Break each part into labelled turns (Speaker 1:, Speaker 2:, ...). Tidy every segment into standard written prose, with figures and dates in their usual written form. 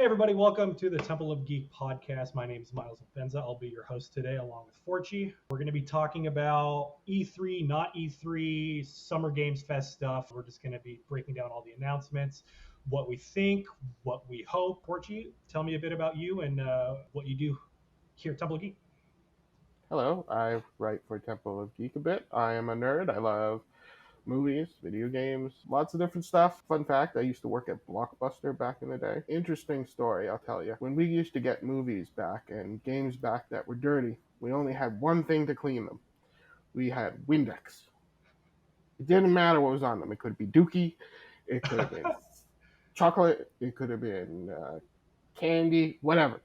Speaker 1: everybody, welcome to the Temple of Geek Podcast. My name is Myles and Benza. I'll be your host today along with Forchy. We're going to be talking about E3, not E3, Summer Games Fest stuff. We're just going to be breaking down all the announcements, what we think, what we hope. Forchy, tell me a bit about you and what you do here at Temple of Geek.
Speaker 2: Hello, I write for Temple of Geek a bit. I am a nerd. I love movies, video games, lots of different stuff. Fun fact, I used to work at Blockbuster back in the day. Interesting story, I'll tell you. When we used to get movies back and games back that were dirty, we only had one thing to clean them. We had Windex. It didn't matter what was on them. It could be Dookie, it could have been chocolate, it could have been candy, whatever.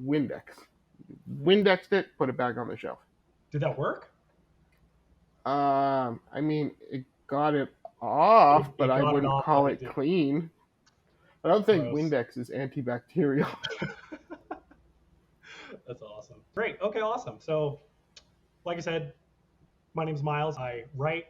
Speaker 2: Windexed it, put it back on the shelf.
Speaker 1: Did that work?
Speaker 2: It got it off, but I wouldn't call it clean. I don't think Windex is antibacterial.
Speaker 1: That's awesome. Great. Okay, awesome. So, like I said, my name's Myles. I write,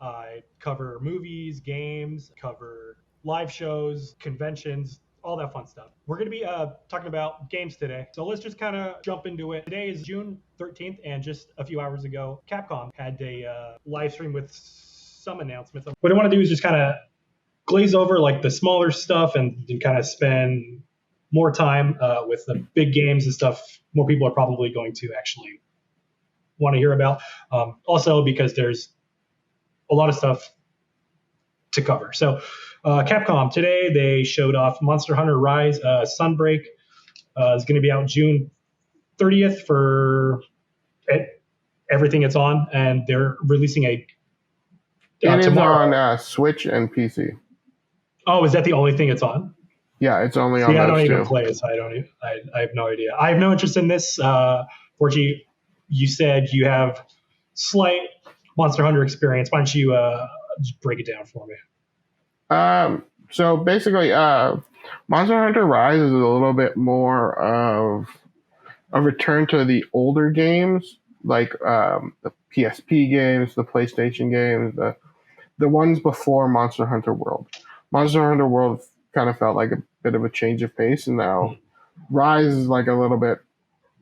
Speaker 1: I cover movies, games, cover live shows, conventions, all that fun stuff. We're going to be talking about games today. So let's just kind of jump into it. Today is June 13th, and just a few hours ago, Capcom had a live stream with some announcements. What I want to do is just kind of glaze over like the smaller stuff and kind of spend more time with the big games and stuff more people are probably going to actually want to hear about. Also because there's a lot of stuff to cover. So Capcom, today they showed off Monster Hunter Rise Sunbreak. Is going to be out June 30th for everything it's on, and they're releasing a
Speaker 2: it is
Speaker 1: tomorrow.
Speaker 2: On Switch and PC.
Speaker 1: Oh, is that the only thing it's on?
Speaker 2: Yeah, it's only on
Speaker 1: those two. I don't even
Speaker 2: two.
Speaker 1: play it, so I have no idea. I have no interest in this. Forgy, you said you have slight Monster Hunter experience. Why don't you just break it down for me?
Speaker 2: So basically, Monster Hunter Rise is a little bit more of a return to the older games, like the PSP games, the PlayStation games, the ones before Monster Hunter World. Monster Hunter World kind of felt like a bit of a change of pace, and now Rise is like a little bit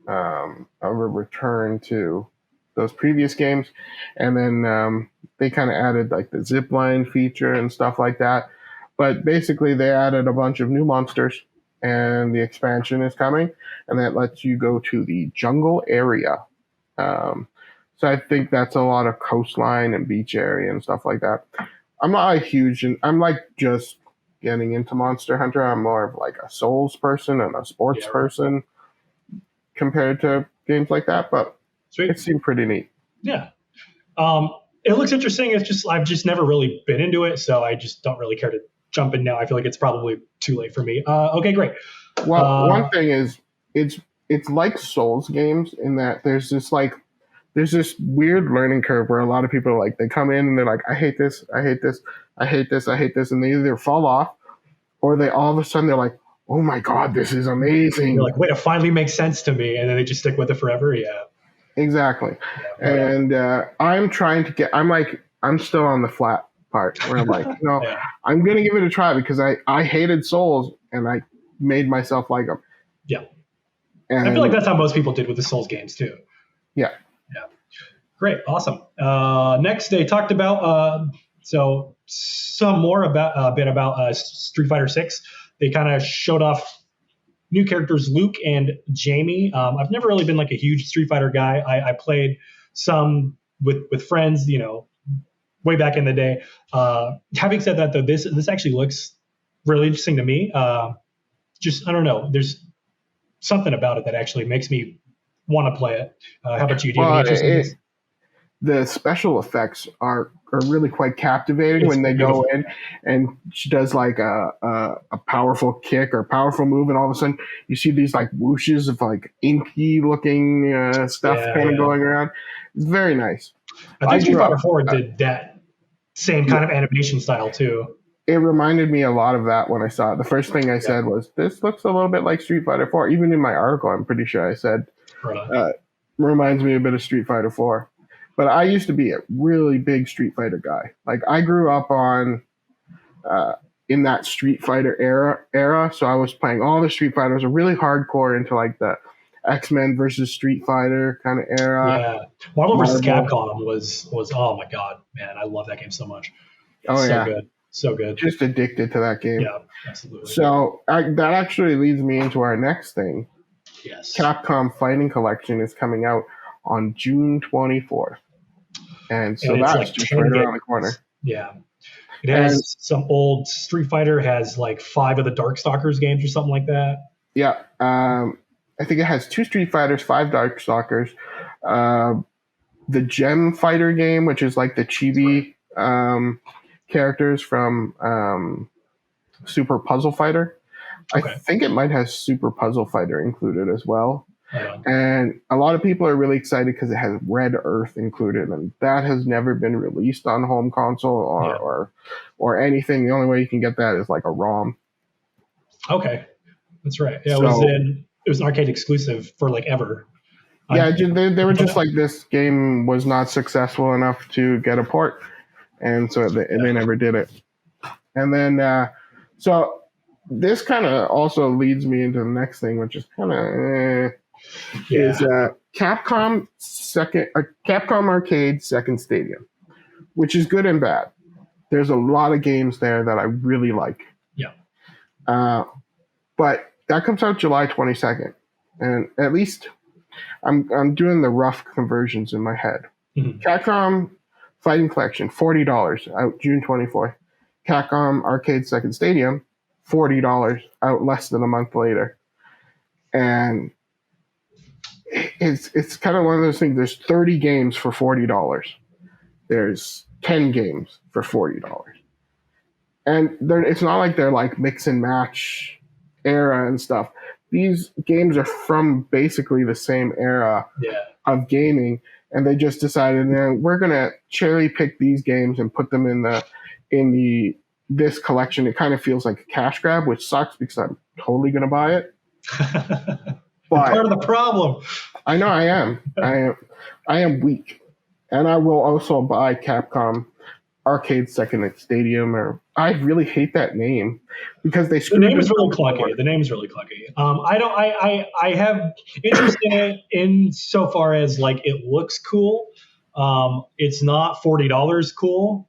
Speaker 2: of a return to those previous games. And then they kind of added like the zipline feature and stuff like that. But basically they added a bunch of new monsters, and the expansion is coming, and that lets you go to the jungle area. So I think that's a lot of coastline and beach area and stuff like that. I'm not I'm like just getting into Monster Hunter. I'm more of like a Souls person and a sports person compared to games like that, but
Speaker 1: Sweet.
Speaker 2: It seemed pretty neat.
Speaker 1: Yeah. It looks interesting. It's just, I've just never really been into it, so I just don't really care to jump in now. I feel like it's probably too late for me. Okay, great.
Speaker 2: Well, one thing is it's like Souls games in that there's this weird learning curve where a lot of people are like, they come in and they're like, I hate this, I hate this, I hate this, I hate this, and they either fall off or they all of a sudden they're like, oh my God, this is amazing.
Speaker 1: You're like, wait, it finally makes sense to me, and then they just stick with it forever. Yeah.
Speaker 2: Exactly. Yeah, and I'm still on the flat part where I'm like, no, I'm going to give it a try because I hated Souls and I made myself like them.
Speaker 1: Yeah. And I feel like that's how most people did with the Souls games too.
Speaker 2: Yeah.
Speaker 1: Yeah. Great. Awesome. Next, they talked about, some more about a bit about Street Fighter 6. They kind of showed off new characters, Luke and Jamie. I've never really been like a huge Street Fighter guy. I played some with friends, way back in the day. Having said that, though, this actually looks really interesting to me. I don't know. There's something about it that actually makes me want to play it. How about you? Do you have any interest in this?
Speaker 2: The special effects are really quite captivating when they go in and she does like a powerful kick or powerful move, and all of a sudden you see these like whooshes of like inky looking stuff going around. It's very nice.
Speaker 1: I think Street Fighter 4 did that same kind of animation style too.
Speaker 2: It reminded me a lot of that when I saw it. The first thing I said was, this looks a little bit like Street Fighter 4. Even in my article, I'm pretty sure I said, reminds me a bit of Street Fighter 4. But I used to be a really big Street Fighter guy. Like, I grew up on in that Street Fighter era. So I was playing all the Street Fighters, a really hardcore into like the X-Men versus Street Fighter kind of era.
Speaker 1: Yeah, Marvel vs. Capcom was oh my god, man, I love that game so much.
Speaker 2: Oh
Speaker 1: so
Speaker 2: yeah,
Speaker 1: good, so good.
Speaker 2: Just addicted to that game.
Speaker 1: Yeah, absolutely.
Speaker 2: So that actually leads me into our next thing.
Speaker 1: Yes.
Speaker 2: Capcom Fighting Collection is coming out on June 24th. And so that's like just right around the corner.
Speaker 1: Yeah. It has some old Street Fighter, has like 5 of the Darkstalkers games or something like that.
Speaker 2: Yeah. I think it has 2 Street Fighters, 5 Darkstalkers. The Gem Fighter game, which is like the chibi characters from Super Puzzle Fighter. Okay. I think it might have Super Puzzle Fighter included as well.
Speaker 1: Yeah.
Speaker 2: And a lot of people are really excited because it has Red Earth included, and that has never been released on home console or anything. The only way you can get that is like a ROM.
Speaker 1: Okay, that's right. Yeah, it was an arcade exclusive for like ever.
Speaker 2: Yeah, they were just like, this game was not successful enough to get a port, and so they never did it. And then so this kind of also leads me into the next thing, which is kind of is Capcom Arcade Second Stadium, which is good and bad. There's a lot of games there that I really like.
Speaker 1: Yeah.
Speaker 2: But that comes out July 22nd, and at least I'm doing the rough conversions in my head.
Speaker 1: Mm-hmm.
Speaker 2: Capcom Fighting Collection, $40 out June 24th. Capcom Arcade Second Stadium, $40 out less than a month later. And it's kind of one of those things. There's 30 games for $40. There's 10 games for $40. And it's not like they're like mix and match era and stuff. These games are from basically the same era of gaming, and they just decided, we're gonna cherry pick these games and put them in this collection. It kind of feels like a cash grab, which sucks because I'm totally gonna buy it.
Speaker 1: But part of the problem.
Speaker 2: I know I am. I am weak, and I will also buy Capcom Arcade Second Stadium. Or I really hate that name because the
Speaker 1: name is really clunky. The name is really clunky. I have interest in it in so far as like it looks cool. It's not $40 cool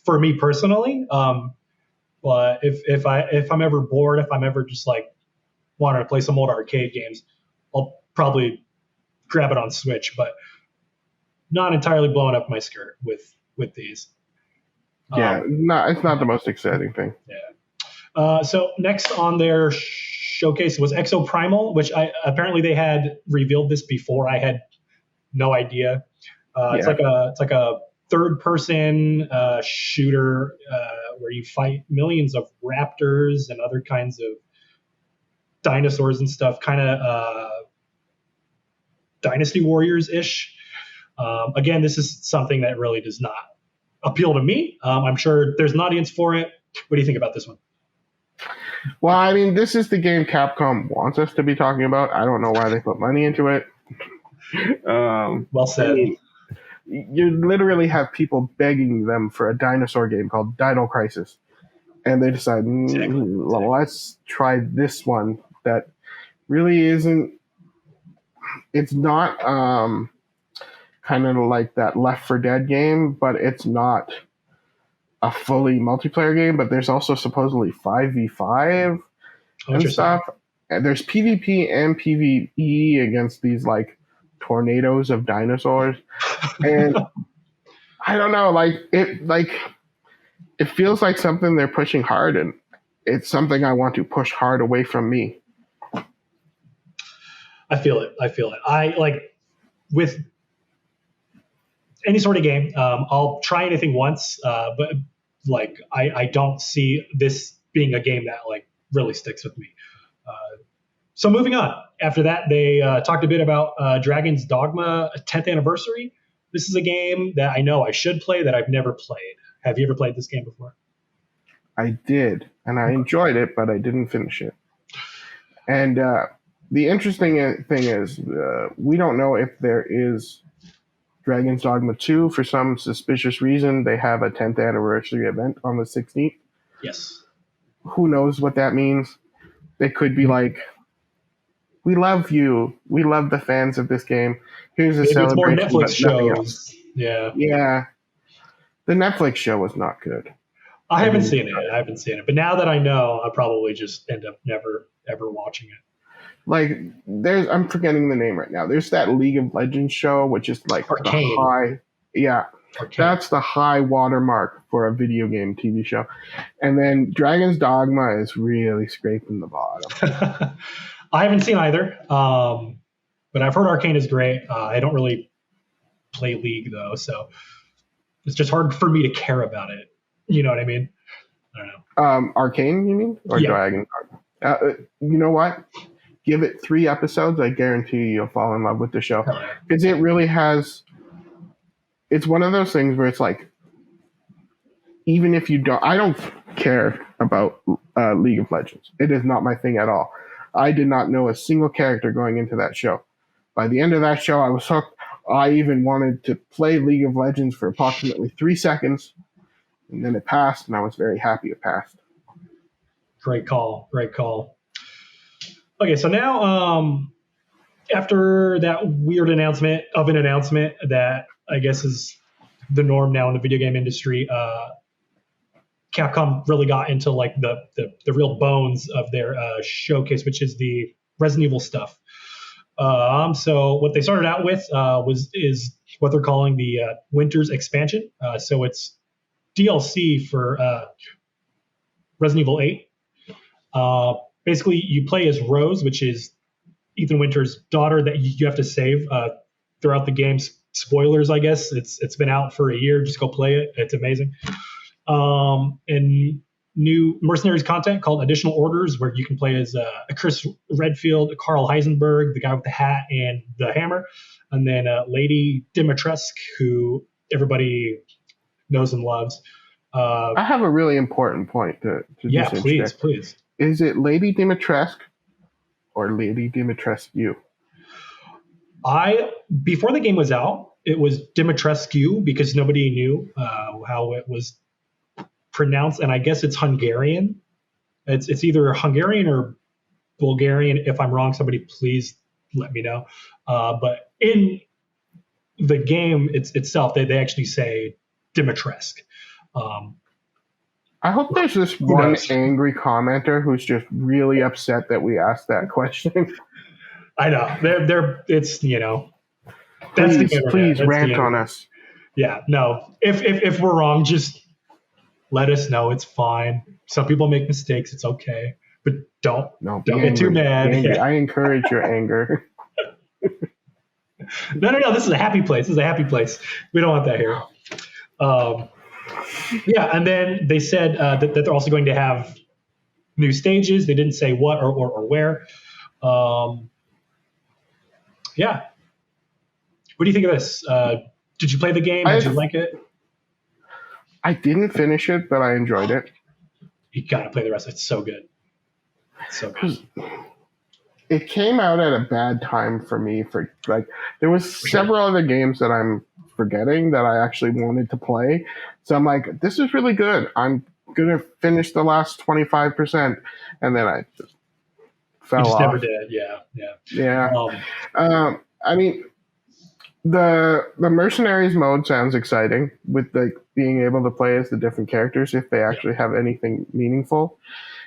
Speaker 1: for me personally. But if I'm ever bored, if I'm ever just like wanting to play some old arcade games, I'll probably grab it on Switch. But not entirely blowing up my skirt with these.
Speaker 2: It's not the most exciting thing.
Speaker 1: Yeah. So next on their showcase was Exoprimal, which apparently they had revealed this before. I had no idea. It's like a third-person shooter where you fight millions of raptors and other kinds of dinosaurs and stuff, kind of Dynasty Warriors-ish. Again, this is something that really does not appeal to me. I'm sure there's an audience for it. What do you think about this one?
Speaker 2: Well, I mean, this is the game Capcom wants us to be talking about. I don't know why they put money into it.
Speaker 1: Well said. I mean,
Speaker 2: you literally have people begging them for a dinosaur game called Dino Crisis. And they decide, let's try this one that really isn't... It's not kind of like that Left 4 Dead game, but it's not a fully multiplayer game. But there's also supposedly 5v5 and stuff. And there's PvP and PvE against these like tornadoes of dinosaurs. And I don't know, it feels like something they're pushing hard, and it's something I want to push hard away from me.
Speaker 1: I feel it. I like with any sort of game, I'll try anything once, but like I don't see this being a game that like really sticks with me. So moving on. After that, they talked a bit about Dragon's Dogma 10th anniversary. This is a game that I know I should play that I've never played. Have you ever played this game before?
Speaker 2: I did, and I enjoyed it, but I didn't finish it. And the interesting thing is we don't know if there is Dragon's Dogma 2. For some suspicious reason, they have a 10th anniversary event on the 16th.
Speaker 1: Yes.
Speaker 2: who knows what that means? They could be like, we love you. We love the fans of this game. Here's a
Speaker 1: Maybe it's more
Speaker 2: celebration,
Speaker 1: Netflix
Speaker 2: but nothing else.
Speaker 1: shows. Yeah.
Speaker 2: Yeah. The Netflix show was not good.
Speaker 1: I haven't seen it. But now that I know, I'll probably just end up never, ever watching it.
Speaker 2: Like, I'm forgetting the name right now. There's that League of Legends show, which is like
Speaker 1: Arcane.
Speaker 2: the high. Yeah.
Speaker 1: Arcane.
Speaker 2: That's the high watermark for a video game TV show. And then Dragon's Dogma is really scraping the bottom.
Speaker 1: I haven't seen either, but I've heard Arcane is great. I don't really play League, though, so it's just hard for me to care about it. You know what I mean? I don't know.
Speaker 2: Arcane, you mean? Or Dragon? You know what? Give it 3 episodes. I guarantee you'll fall in love with the show. Because it really has... It's one of those things where it's like, even if you don't... I don't care about League of Legends. It is not my thing at all. I did not know a single character going into that show. By the end of that show, I was hooked. I even wanted to play League of Legends for approximately 3 seconds. And then it passed, and I was very happy it passed.
Speaker 1: Great call. Okay, so now, after that weird announcement that I guess is the norm now in the video game industry, Capcom really got into like the real bones of their showcase, which is the Resident Evil stuff. So what they started out with is what they're calling the Winter's Expansion. So it's DLC for Resident Evil 8. Basically, you play as Rose, which is Ethan Winter's daughter that you have to save throughout the game. Spoilers, I guess. It's been out for a year. Just go play it. It's amazing. And new Mercenaries content called Additional Orders, where you can play as Chris Redfield, Carl Heisenberg, the guy with the hat and the hammer, and then Lady Dimitrescu, who everybody knows and loves.
Speaker 2: I have a really important point to
Speaker 1: yeah, please.
Speaker 2: Is it Lady Dimitrescu or Lady Dimitrescu?
Speaker 1: Before the game was out, it was Dimitrescu because nobody knew how it was pronounced, and I guess it's Hungarian. It's either Hungarian or Bulgarian. If I'm wrong, somebody please let me know. But in the game itself, they actually say Dimitrescu.
Speaker 2: I hope there's this one angry commenter who's just really upset that we asked that question.
Speaker 1: I know. It's, that's
Speaker 2: please rant on us.
Speaker 1: Yeah, no. If we're wrong, just let us know. It's fine. Some people make mistakes. It's okay. But don't get too mad.
Speaker 2: Yeah. I encourage your anger.
Speaker 1: No. This is a happy place. We don't want that here. Yeah, and then they said that they're also going to have new stages. They didn't say what or where. Yeah. What do you think of this? Did you play the game? Did you like it?
Speaker 2: I didn't finish it, but I enjoyed it.
Speaker 1: You got to play the rest. It's so good.
Speaker 2: It came out at a bad time for me. There was several other games that I'm forgetting that I actually wanted to play. So I'm like, this is really good. I'm going to finish the last 25%. And then I just fell off.
Speaker 1: Never did. Yeah.
Speaker 2: I mean, the Mercenaries mode sounds exciting with being able to play as the different characters if they actually have anything meaningful.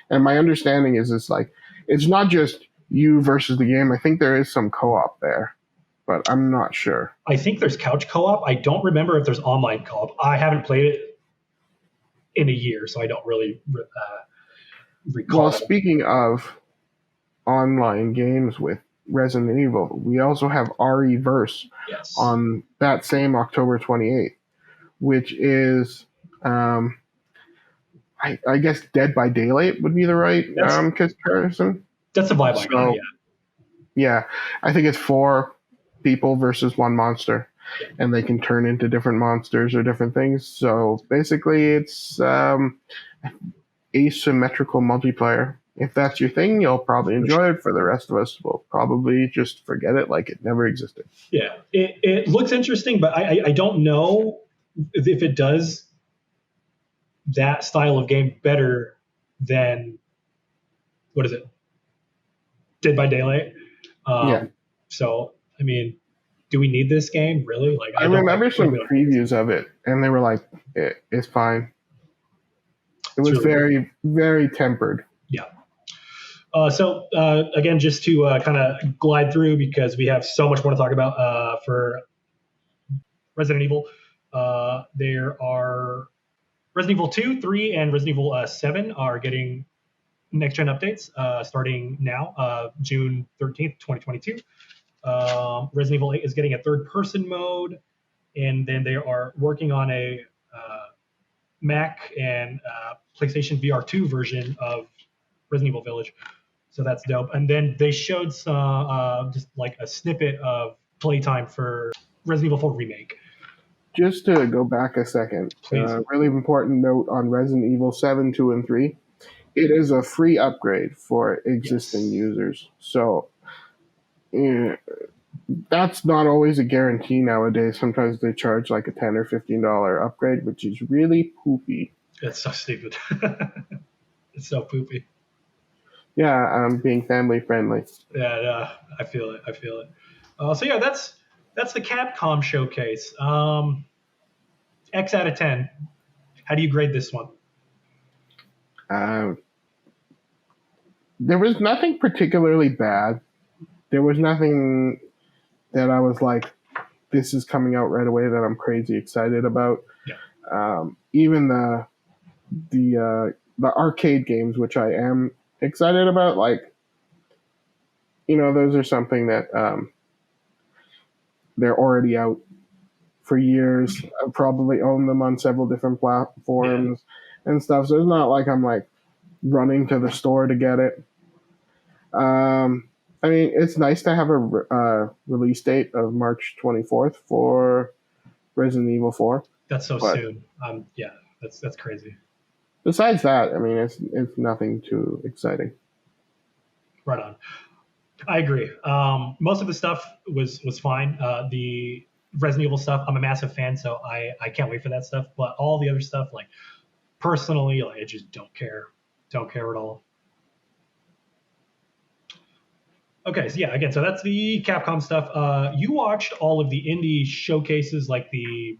Speaker 2: And my understanding is it's not just you versus the game. I think there is some co-op there, but I'm not sure.
Speaker 1: I think there's couch co-op. I don't remember if there's online co-op. I haven't played it in a year, so I don't really recall.
Speaker 2: Well, speaking of online games with Resident Evil, we also have RE-Verse on that same October 28th, which is, I guess, Dead by Daylight would be the right comparison.
Speaker 1: That's a vibe I got,
Speaker 2: yeah. I think it's 4 people versus 1 monster, and they can turn into different monsters or different things. So basically, it's asymmetrical multiplayer. If that's your thing, you'll probably enjoy it. For the rest of us, we'll probably just forget it like it never existed.
Speaker 1: Yeah, it looks interesting, but I don't know if it does that style of game better than what is it? Dead by Daylight.
Speaker 2: Yeah.
Speaker 1: So I mean, do we need this game really? Like
Speaker 2: I remember some previews of it, and they were like, "It's fine." It was really very, very tempered.
Speaker 1: Yeah. So again, just to kind of glide through because we have so much more to talk about for Resident Evil. There are Resident Evil 2, 3, and Resident Evil 7 are getting next-gen updates starting now, June 13th, 2022. Resident Evil 8 is getting a third-person mode, and then they are working on a Mac and PlayStation VR 2 version of Resident Evil Village. So that's dope. And then they showed some just like a snippet of playtime for Resident Evil 4 Remake.
Speaker 2: Just to go back a second, really important note on Resident Evil 7, 2, and 3. It is a free upgrade for existing users. So that's not always a guarantee nowadays. Sometimes they charge like a $10 or $15 upgrade, which is really poopy.
Speaker 1: It's so stupid. It's so poopy.
Speaker 2: Yeah, I'm being family friendly.
Speaker 1: Yeah, I feel it. So yeah, that's the Capcom showcase. X out of 10. How do you grade this one?
Speaker 2: There was nothing particularly bad. There was nothing that I was like, this is coming out right away that I'm crazy excited about.
Speaker 1: Yeah.
Speaker 2: Even the arcade games, which I am excited about, like, those are something that they're already out for years. I've probably owned them on several different platforms and stuff. So it's not like I'm like running to the store to get it. I mean, it's nice to have a release date of March 24th for Resident Evil 4.
Speaker 1: That's so soon. Yeah, that's crazy.
Speaker 2: Besides that, I mean, it's nothing too exciting.
Speaker 1: Right on. I agree. Most of the stuff was fine. The Resident Evil stuff, I'm a massive fan, so I can't wait for that stuff. But all the other stuff, like personally, like I just don't care at all. Okay, so yeah, again, so that's the Capcom stuff. You watched all of the indie showcases, like the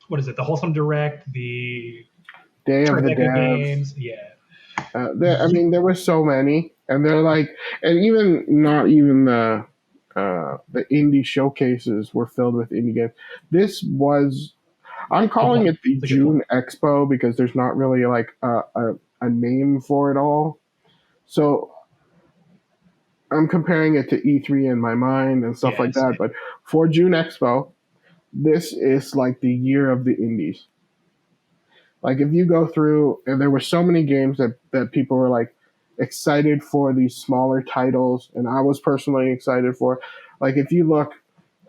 Speaker 1: the Wholesome Direct, the
Speaker 2: Day of the Devs
Speaker 1: games, yeah.
Speaker 2: I mean, there were so many, and they're like, and even not even the indie showcases were filled with indie games. This was, I'm calling it the June Expo because there's not really like a name for it all. So I'm comparing it to E3 in my mind and stuff like that. But for June Expo, this is like the year of the indies. Like if you go through, and there were so many games that people were like excited for, these smaller titles, and I was personally excited for. Like if you look,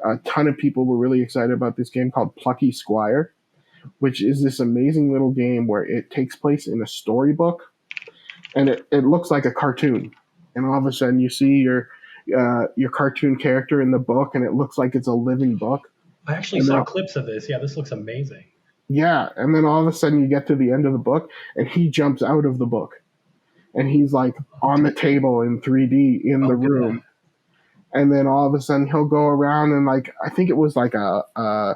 Speaker 2: a ton of people were really excited about this game called Plucky Squire, which is this amazing little game where it takes place in a storybook, and it looks like a cartoon. And all of a sudden you see your cartoon character in the book, and it looks like it's a living book.
Speaker 1: I actually saw clips of this. Yeah, this looks amazing.
Speaker 2: Yeah, and then all of a sudden you get to the end of the book, and he jumps out of the book, and he's like on the table in 3D in the room. God. And then all of a sudden he'll go around and like, I think it was like a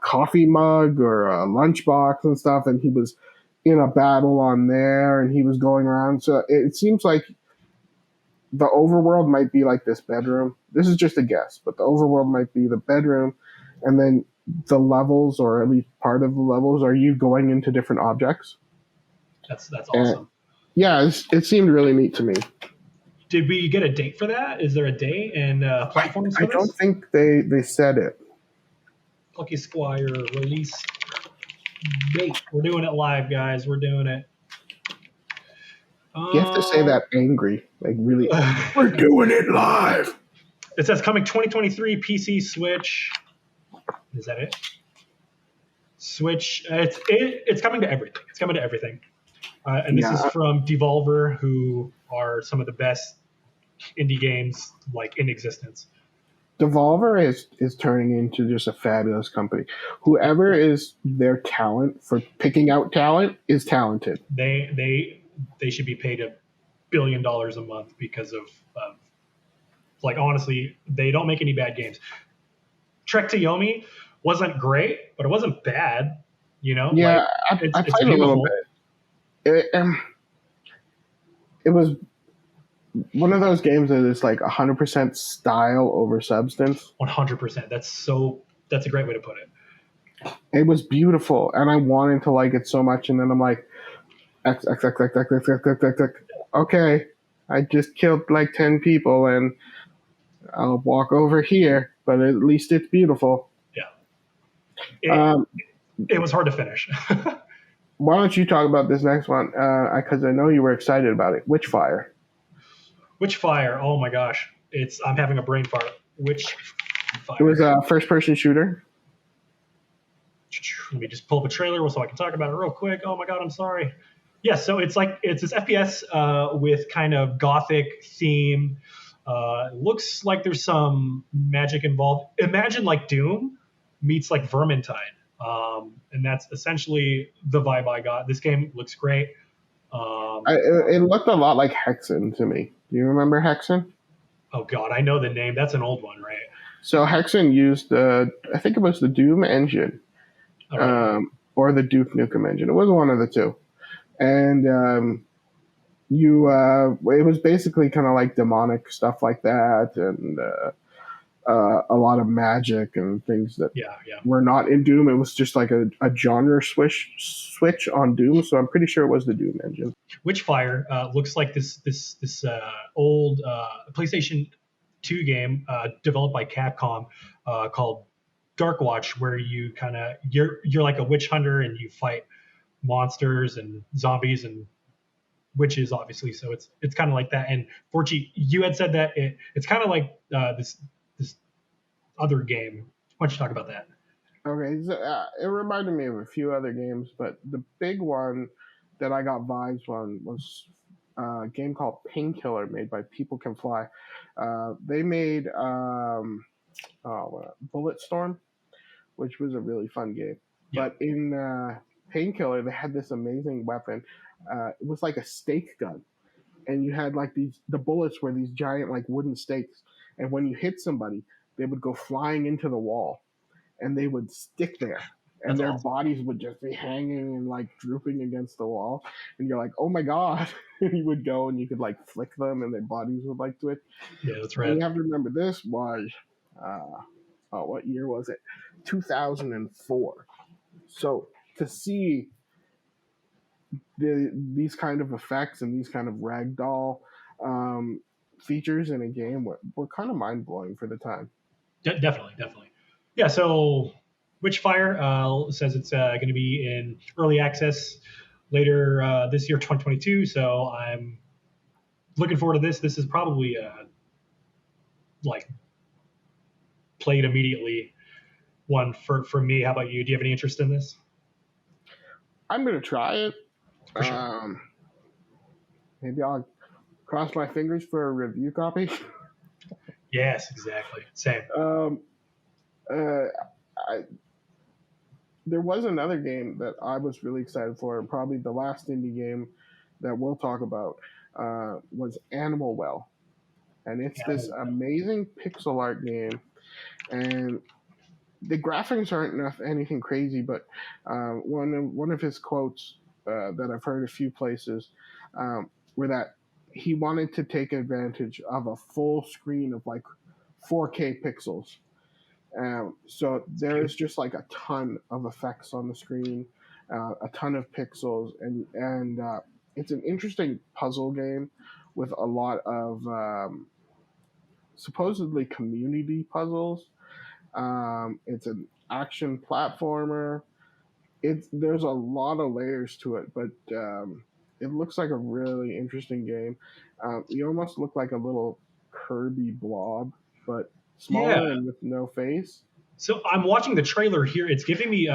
Speaker 2: coffee mug or a lunchbox and stuff, and he was in a battle on there, and he was going around. So it seems like the overworld might be like this bedroom. This is just a guess, but the overworld might be the bedroom, and then the levels, or at least part of the levels, are you going into different objects.
Speaker 1: That's awesome.
Speaker 2: Yeah, it seemed really neat to me.
Speaker 1: Did we get a date for that? Is there a date and platforms for
Speaker 2: I don't think they said it.
Speaker 1: Plucky Squire release date. We're doing it live, guys. We're doing it.
Speaker 2: You have to say that angry, like really. We're doing it live.
Speaker 1: It says coming 2023 PC, Switch. Is that it? Switch. It's coming to everything. It's coming to everything. And this is from Devolver, who are some of the best indie games like in existence.
Speaker 2: Devolver is turning into just a fabulous company. Whoever is their talent for picking out talent is talented.
Speaker 1: They should be paid $1 billion a month because of like, honestly, they don't make any bad games. Trek to Yomi wasn't great, but it wasn't bad.
Speaker 2: Yeah,
Speaker 1: like
Speaker 2: I
Speaker 1: it's
Speaker 2: played a little
Speaker 1: beautiful.
Speaker 2: bit. It was one of those games that is like 100% style over substance.
Speaker 1: 100%. That's a great way to put it.
Speaker 2: It was beautiful, and I wanted to like it so much, and then I'm like, X, X, X, X, X, X, X, X, X, X. Okay, I just killed like 10 people, and I'll walk over here, but at least it's beautiful.
Speaker 1: Yeah. It was hard to finish.
Speaker 2: Why don't you talk about this next one? Because I know you were excited about it. Witchfire.
Speaker 1: Witchfire. Oh my gosh. I'm having a brain fart. Witchfire.
Speaker 2: It was a first-person shooter.
Speaker 1: Let me just pull up a trailer so I can talk about it real quick. Oh my god, I'm sorry. Yeah, so it's this FPS with kind of gothic theme. It looks like there's some magic involved. Imagine like Doom meets like Vermintide. And that's essentially the vibe I got. This game looks great.
Speaker 2: It looked a lot like Hexen to me. Do you remember Hexen?
Speaker 1: Oh god, I know the name. That's an old one, right?
Speaker 2: So Hexen used I think it was the Doom engine, or the Duke Nukem engine. It was one of the two, and it was basically kind of like demonic stuff like that, and a lot of magic and things that were not in Doom. It was just like a genre switch on Doom. So I'm pretty sure it was the Doom engine.
Speaker 1: Witchfire looks like this old PlayStation 2 game developed by Capcom called Darkwatch, where you're like a witch hunter and you fight monsters and zombies and witches, obviously. So it's kind of like that. And Forchy, you had said that it's kind of like this other game. Why don't you talk about that?
Speaker 2: Okay, so, it reminded me of a few other games, but the big one that I got vibes on was a game called Painkiller, made by People Can Fly. They made Bulletstorm, which was a really fun game. Yeah. But in Painkiller, they had this amazing weapon. It was like a stake gun, and you had like the bullets were these giant like wooden stakes, and when you hit somebody, they would go flying into the wall, and they would stick there. And
Speaker 1: That's
Speaker 2: their
Speaker 1: awesome.
Speaker 2: bodies would just be hanging and like drooping against the wall, and you're like, "Oh my god!" And you would go and you could like flick them, and their bodies would like twitch.
Speaker 1: Yeah, that's right.
Speaker 2: And you have to remember this was, what year was it? 2004. So to see these kind of effects and these kind of ragdoll features in a game were kind of mind blowing for the time.
Speaker 1: Definitely. Yeah. So Witchfire says it's going to be in early access later this year, 2022. So I'm looking forward to this. This is probably like played immediately one for me. How about you? Do you have any interest in this?
Speaker 2: I'm going to try it.
Speaker 1: For sure.
Speaker 2: Maybe I'll cross my fingers for a review copy.
Speaker 1: Yes, exactly. Same.
Speaker 2: There was another game that I was really excited for, and probably the last indie game that we'll talk about was Animal Well. And it's this amazing pixel art game. And the graphics aren't anything crazy, but one of his quotes that I've heard a few places were that he wanted to take advantage of a full screen of like 4K pixels. So there's just like a ton of effects on the screen, a ton of pixels, and it's an interesting puzzle game with a lot of supposedly community puzzles. It's an action platformer. There's a lot of layers to it, but it looks like a really interesting game. You almost look like a little Kirby blob, but smaller and with no face.
Speaker 1: So I'm watching the trailer here. It's giving me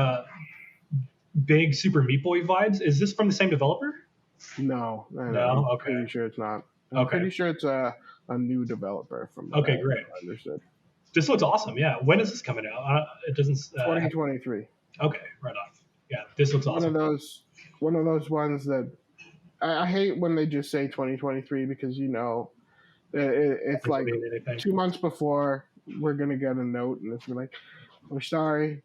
Speaker 1: big Super Meat Boy vibes. Is this from the same developer?
Speaker 2: No.
Speaker 1: No.
Speaker 2: I'm pretty sure it's not. I'm pretty sure it's a new developer from.
Speaker 1: Okay, great.
Speaker 2: I understood.
Speaker 1: This looks awesome. Yeah. When is this coming out? It doesn't.
Speaker 2: 2023.
Speaker 1: Okay, right on. Yeah, this looks awesome.
Speaker 2: One of those ones that I hate when they just say 2023 because it's like 2 months before we're gonna get a note and it's like, we're sorry,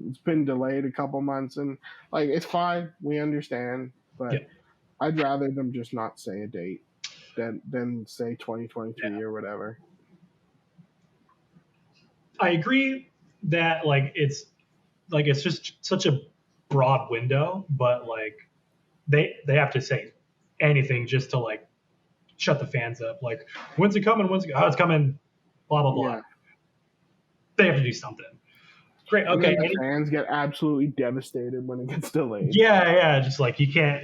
Speaker 2: it's been delayed a couple months, and like it's fine, we understand, but I'd rather them just not say a date than say 2023 or whatever.
Speaker 1: I agree that it's just such a broad window, but like they have to say anything just to like shut the fans up. Like, when's it coming? Oh, it's coming. Blah blah blah. Yeah. They have to do something. Great. Okay.
Speaker 2: And the fans get absolutely devastated when it gets delayed.
Speaker 1: Yeah. Just like you can't.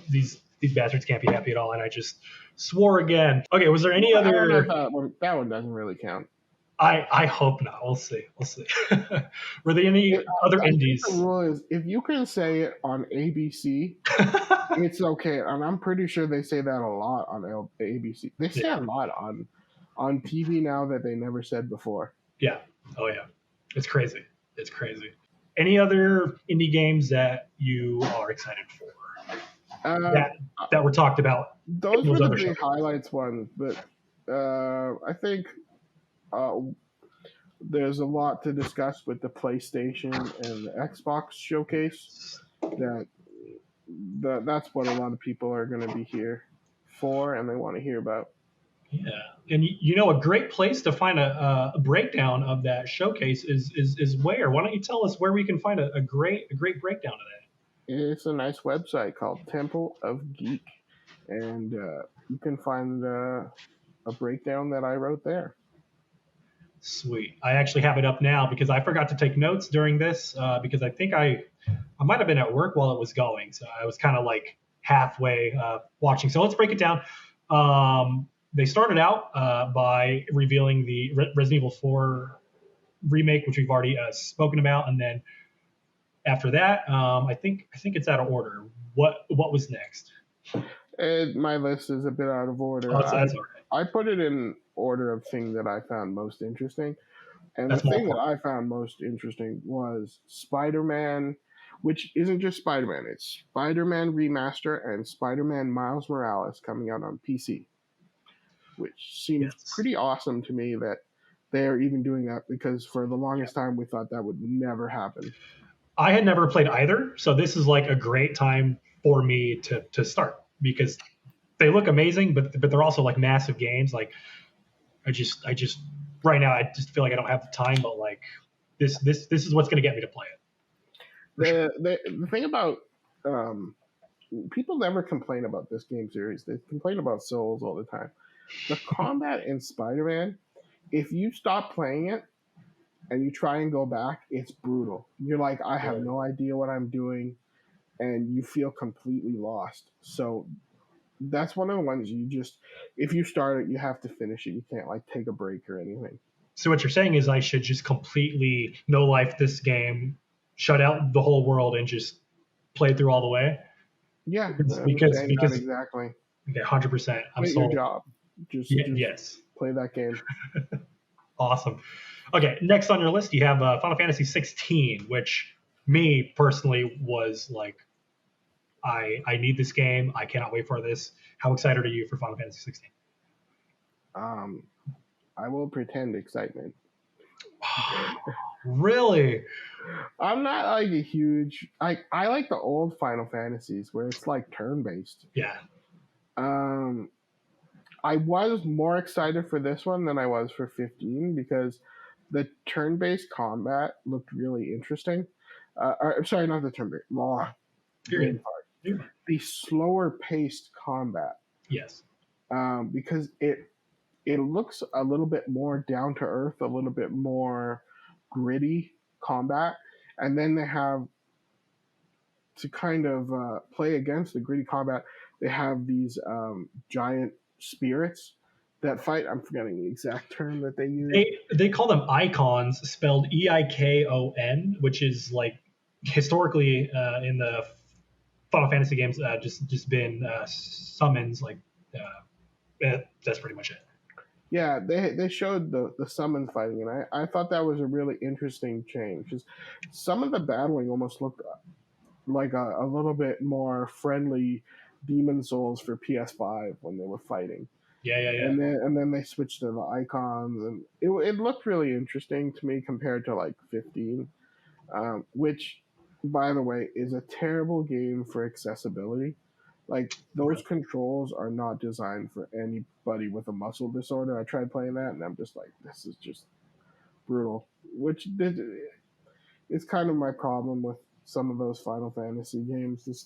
Speaker 1: These bastards can't be happy at all. And I just swore again. Okay. Was there any other?
Speaker 2: That one doesn't really count.
Speaker 1: I hope not. We'll see. Were there any other indies?
Speaker 2: The rule is if you can say it on ABC, it's okay. And I'm pretty sure they say that a lot on ABC. They say a lot on TV now that they never said before.
Speaker 1: Yeah. Oh yeah. It's crazy. Any other indie games that you are excited for? That were talked about.
Speaker 2: Those were the big highlights ones, but I think there's a lot to discuss with the PlayStation and the Xbox showcase. That's what a lot of people are going to be here for, and they want to hear about.
Speaker 1: Yeah, and a great place to find a breakdown of that showcase is where? Why don't you tell us where we can find a great breakdown of that?
Speaker 2: It's a nice website called Temple of Geek, and you can find a breakdown that I wrote there.
Speaker 1: Sweet. I actually have it up now because I forgot to take notes during this because I think I might have been at work while it was going, so I was kind of like halfway watching. So let's break it down. They started out by revealing the Resident Evil 4 remake, which we've already spoken about, and then after that, I think it's out of order. What was next?
Speaker 2: My list is a bit out of order.
Speaker 1: Oh, that's all right.
Speaker 2: I put it in order of thing that I found most interesting, and the thing that I found most interesting was Spider-Man, which isn't just Spider-Man. It's Spider-Man Remaster and Spider-Man Miles Morales coming out on PC, which seems pretty awesome to me that they're even doing that, because for the longest time we thought that would never happen.
Speaker 1: I had never played either, so this is like a great time for me to start, because they look amazing, but they're also like massive games. Like I just right now I just feel like I don't have the time, but like this is what's going to get me to play
Speaker 2: it. The thing about people never complain about this game series. They complain about Souls all the time. The combat in Spider-Man, if you stop playing it and you try and go back, it's brutal. You're like, I have no idea what I'm doing, and you feel completely lost. So that's one of the ones if you start it, you have to finish it. You can't like take a break or anything.
Speaker 1: So what you're saying is I should just completely no life this game, shut out the whole world, and just play it through all the way?
Speaker 2: Yeah,
Speaker 1: because
Speaker 2: exactly.
Speaker 1: Okay, 100%. I'm
Speaker 2: sold. Your job. Just
Speaker 1: yes.
Speaker 2: Play that game.
Speaker 1: Awesome. Okay, next on your list you have Final Fantasy 16, which me personally was like, I need this game. I cannot wait for this. How excited are you for Final Fantasy 16?
Speaker 2: I will pretend excitement.
Speaker 1: Really?
Speaker 2: I'm not like a huge... I like the old Final Fantasies where it's like turn-based.
Speaker 1: Yeah.
Speaker 2: I was more excited for this one than I was for 15 because the turn-based combat looked really interesting. Sorry, not the turn-based. The slower-paced combat.
Speaker 1: Yes.
Speaker 2: Because it looks a little bit more down-to-earth, a little bit more gritty combat. And then they have, to kind of play against the gritty combat, they have these giant spirits that fight. I'm forgetting the exact term that they use.
Speaker 1: They call them icons, spelled EIKON, which is like historically in the Final Fantasy games just been summons. Like that's pretty much it.
Speaker 2: Yeah, they showed the summon fighting, and I thought that was a really interesting change. 'Cause some of the battling almost looked like a little bit more friendly Demon Souls for PS5 when they were fighting.
Speaker 1: Yeah.
Speaker 2: And then they switched to the icons, and it looked really interesting to me compared to like 15, which, by the way, is a terrible game for accessibility. Like those controls are not designed for anybody with a muscle disorder. I tried playing that, and I'm just like, this is just brutal. Which is kind of my problem with some of those Final Fantasy games. Is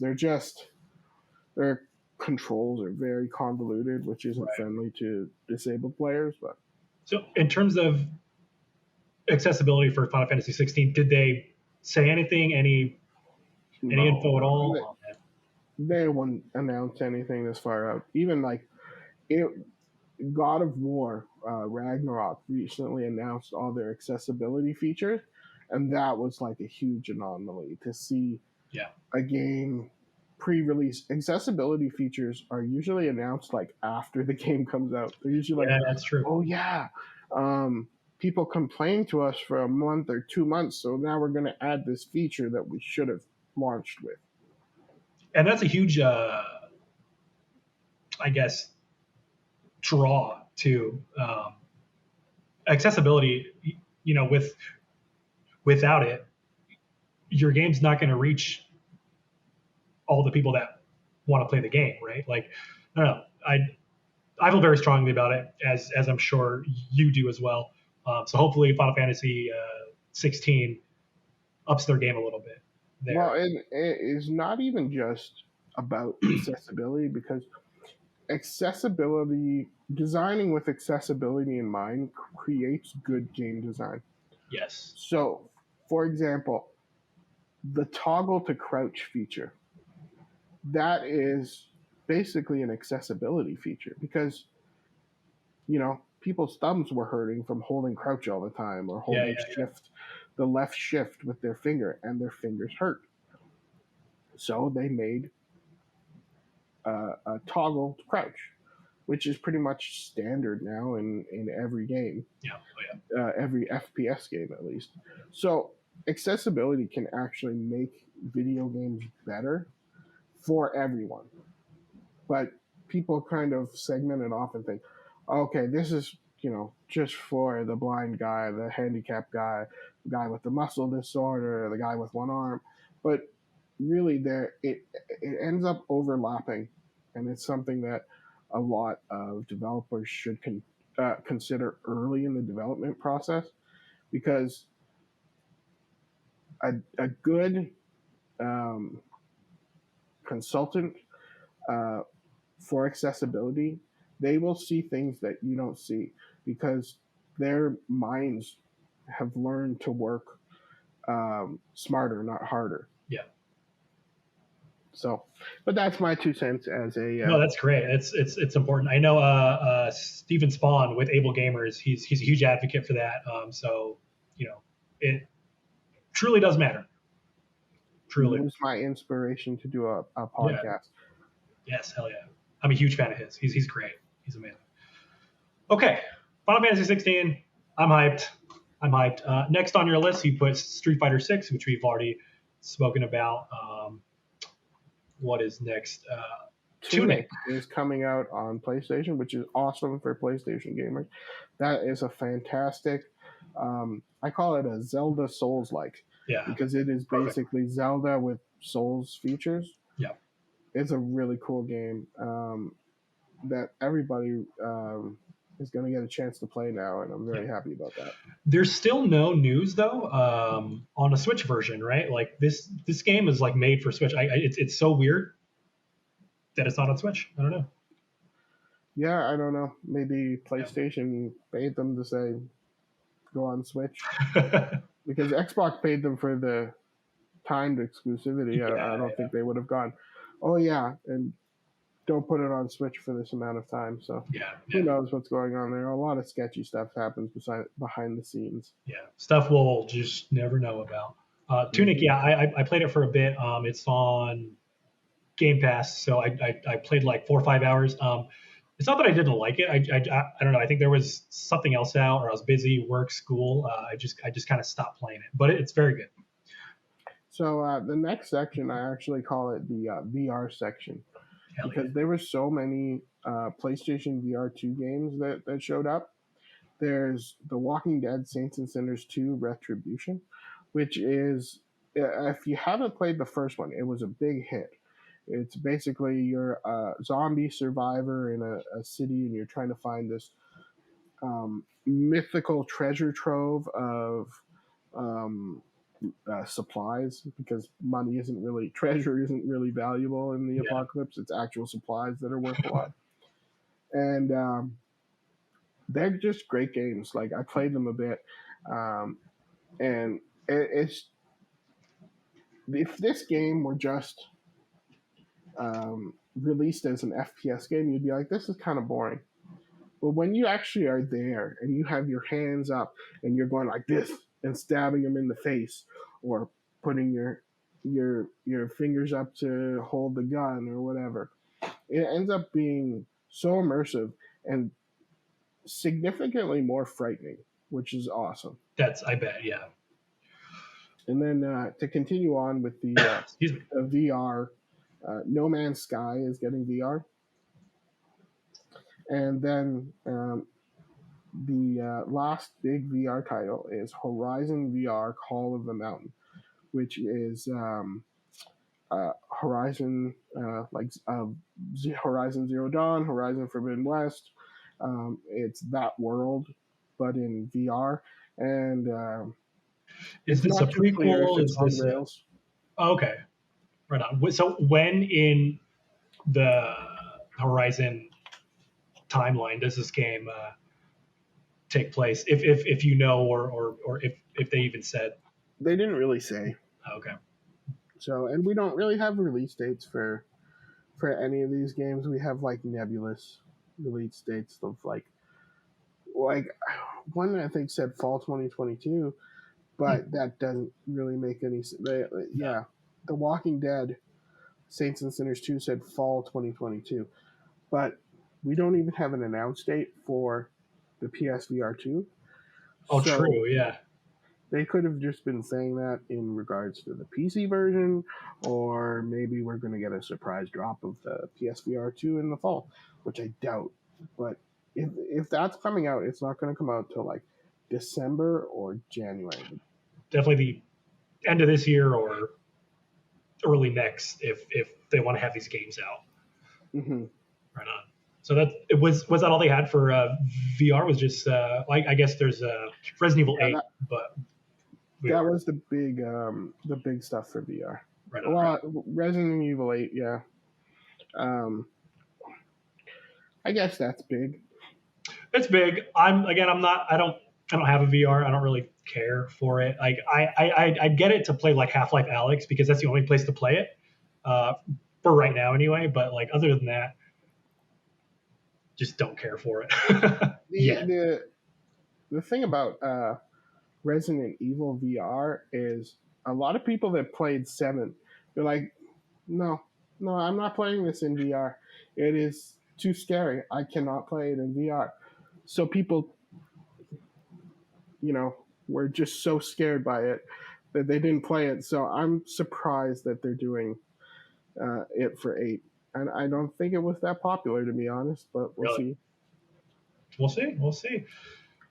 Speaker 2: their controls are very convoluted, which isn't friendly to disabled players. But
Speaker 1: So in terms of accessibility for Final Fantasy 16, did they say anything? Any info at all?
Speaker 2: they wouldn't announce anything this far out. Even like it, God of War Ragnarok recently announced all their accessibility features, and that was like a huge anomaly to see a game pre-release. Accessibility features are usually announced like after the game comes out. They're usually like,
Speaker 1: that's true.
Speaker 2: Oh yeah, people complained to us for a month or 2 months, so now we're going to add this feature that we should have launched with.
Speaker 1: And that's a huge, I guess, draw to accessibility. You know, without it, your game's not going to reach all the people that want to play the game, right? Like, I don't know. I feel very strongly about it, as I'm sure you do as well. So hopefully, Final Fantasy 16 ups their game a little bit. There.
Speaker 2: Well, it is not even just about accessibility, because designing with accessibility in mind creates good game design.
Speaker 1: Yes.
Speaker 2: So, for example, the toggle to crouch feature, that is basically an accessibility feature, because people's thumbs were hurting from holding crouch all the time, or holding the left shift with their finger, and their fingers hurt. So they made a toggle to crouch, which is pretty much standard now in every game. Every FPS game, at least. So accessibility can actually make video games better for everyone. But people kind of segment it off and think, okay, this is, just for the blind guy, the handicapped guy, the guy with the muscle disorder, the guy with one arm. But really, it ends up overlapping, and it's something that a lot of developers should consider early in the development process, because a good consultant for accessibility, they will see things that you don't see, because their minds have learned to work smarter, not harder.
Speaker 1: Yeah.
Speaker 2: So, but that's my 2 cents as a.
Speaker 1: No, that's great. It's important. I know Steven Spawn with Able Gamers. He's a huge advocate for that. So it truly does matter. Truly.
Speaker 2: He was my inspiration to do a podcast.
Speaker 1: Yeah. Yes, hell yeah. I'm a huge fan of his. He's great. He's amazing. Okay, Final Fantasy 16. I'm hyped. Next on your list, you put Street Fighter 6, which we've already spoken about. What is next?
Speaker 2: Tunic is coming out on PlayStation, which is awesome for PlayStation gamers. That is a fantastic. I call it a Zelda Souls-like.
Speaker 1: Yeah.
Speaker 2: Because it is basically Zelda with Souls features.
Speaker 1: Yeah.
Speaker 2: It's a really cool game that everybody is going to get a chance to play now, and I'm very happy about that.
Speaker 1: There's still no news though on a Switch version, right? Like this game is like made for Switch. It's so weird that it's not on Switch. I don't know.
Speaker 2: Yeah, I don't know. Maybe PlayStation paid them to say go on Switch. Because Xbox paid them for the timed exclusivity. I don't think they would have gone, oh yeah, and don't put it on Switch for this amount of time. So who knows what's going on there? A lot of sketchy stuff happens behind the scenes.
Speaker 1: Yeah, stuff we'll just never know about. Tunic, I played it for a bit. It's on Game Pass, so I played like 4 or 5 hours. It's not that I didn't like it. I don't know. I think there was something else out, or I was busy, work, school. I just kind of stopped playing it. But it's very good.
Speaker 2: So the next section, I actually call it the VR section.
Speaker 1: Hell
Speaker 2: because
Speaker 1: yeah.
Speaker 2: there were so many PlayStation VR 2 games that showed up. There's The Walking Dead Saints and Sinners 2 Retribution, which is, if you haven't played the first one, it was a big hit. It's basically you're a zombie survivor in a city and you're trying to find this mythical treasure trove of um, supplies, because treasure isn't really valuable in the
Speaker 1: Yeah.
Speaker 2: apocalypse. It's actual supplies that are worth a lot. And they're just great games. Like, I played them a bit. And it's, if this game were just released as an FPS game, you'd be like, this is kind of boring. But when you actually are there and you have your hands up and you're going like this and stabbing them in the face, or putting your fingers up to hold the gun or whatever, it ends up being so immersive and significantly more frightening, which is awesome.
Speaker 1: I bet, yeah.
Speaker 2: And then to continue on with the
Speaker 1: Excuse me.
Speaker 2: VR, No Man's Sky is getting VR. And then the last big VR title is Horizon VR Call of the Mountain, which is Horizon, Horizon Zero Dawn, Horizon Forbidden West. It's that world, but in VR. And
Speaker 1: Is this a prequel? Is this
Speaker 2: rails.
Speaker 1: Okay, right on. So when in the Horizon timeline does this game take place? If you know, or if they even said?
Speaker 2: They didn't really say.
Speaker 1: Okay.
Speaker 2: So, and we don't really have release dates for any of these games. We have like nebulous release dates of like one I think said fall 2022, but that doesn't really make any sense. Yeah, The Walking Dead Saints and Sinners 2 said fall 2022, but we don't even have an announced date for the PSVR 2.
Speaker 1: Oh, so, true, yeah.
Speaker 2: They could have just been saying that in regards to the PC version, or maybe we're going to get a surprise drop of the PSVR 2 in the fall, which I doubt. But if that's coming out, it's not going to come out till like December or January.
Speaker 1: Definitely the end of this year or early next, if they want to have these games out.
Speaker 2: Mm-hmm.
Speaker 1: Right on. So was that all they had for VR? Was just I guess there's Resident Evil 8, but
Speaker 2: that was the big stuff for VR.
Speaker 1: Right on,
Speaker 2: right. Resident Evil 8, yeah. I guess that's big.
Speaker 1: It's big. I don't have a VR. I don't really care for it. Like I'd get it to play like Half-Life Alyx, because that's the only place to play it for right now anyway. But like other than that, just don't care for it.
Speaker 2: The thing about Resident Evil VR is a lot of people that played 7, they're like, no, I'm not playing this in VR. It is too scary. I cannot play it in VR. So people, were just so scared by it that they didn't play it. So I'm surprised that they're doing it for 8. And I don't think it was that popular, to be honest, but we'll see.
Speaker 1: We'll see.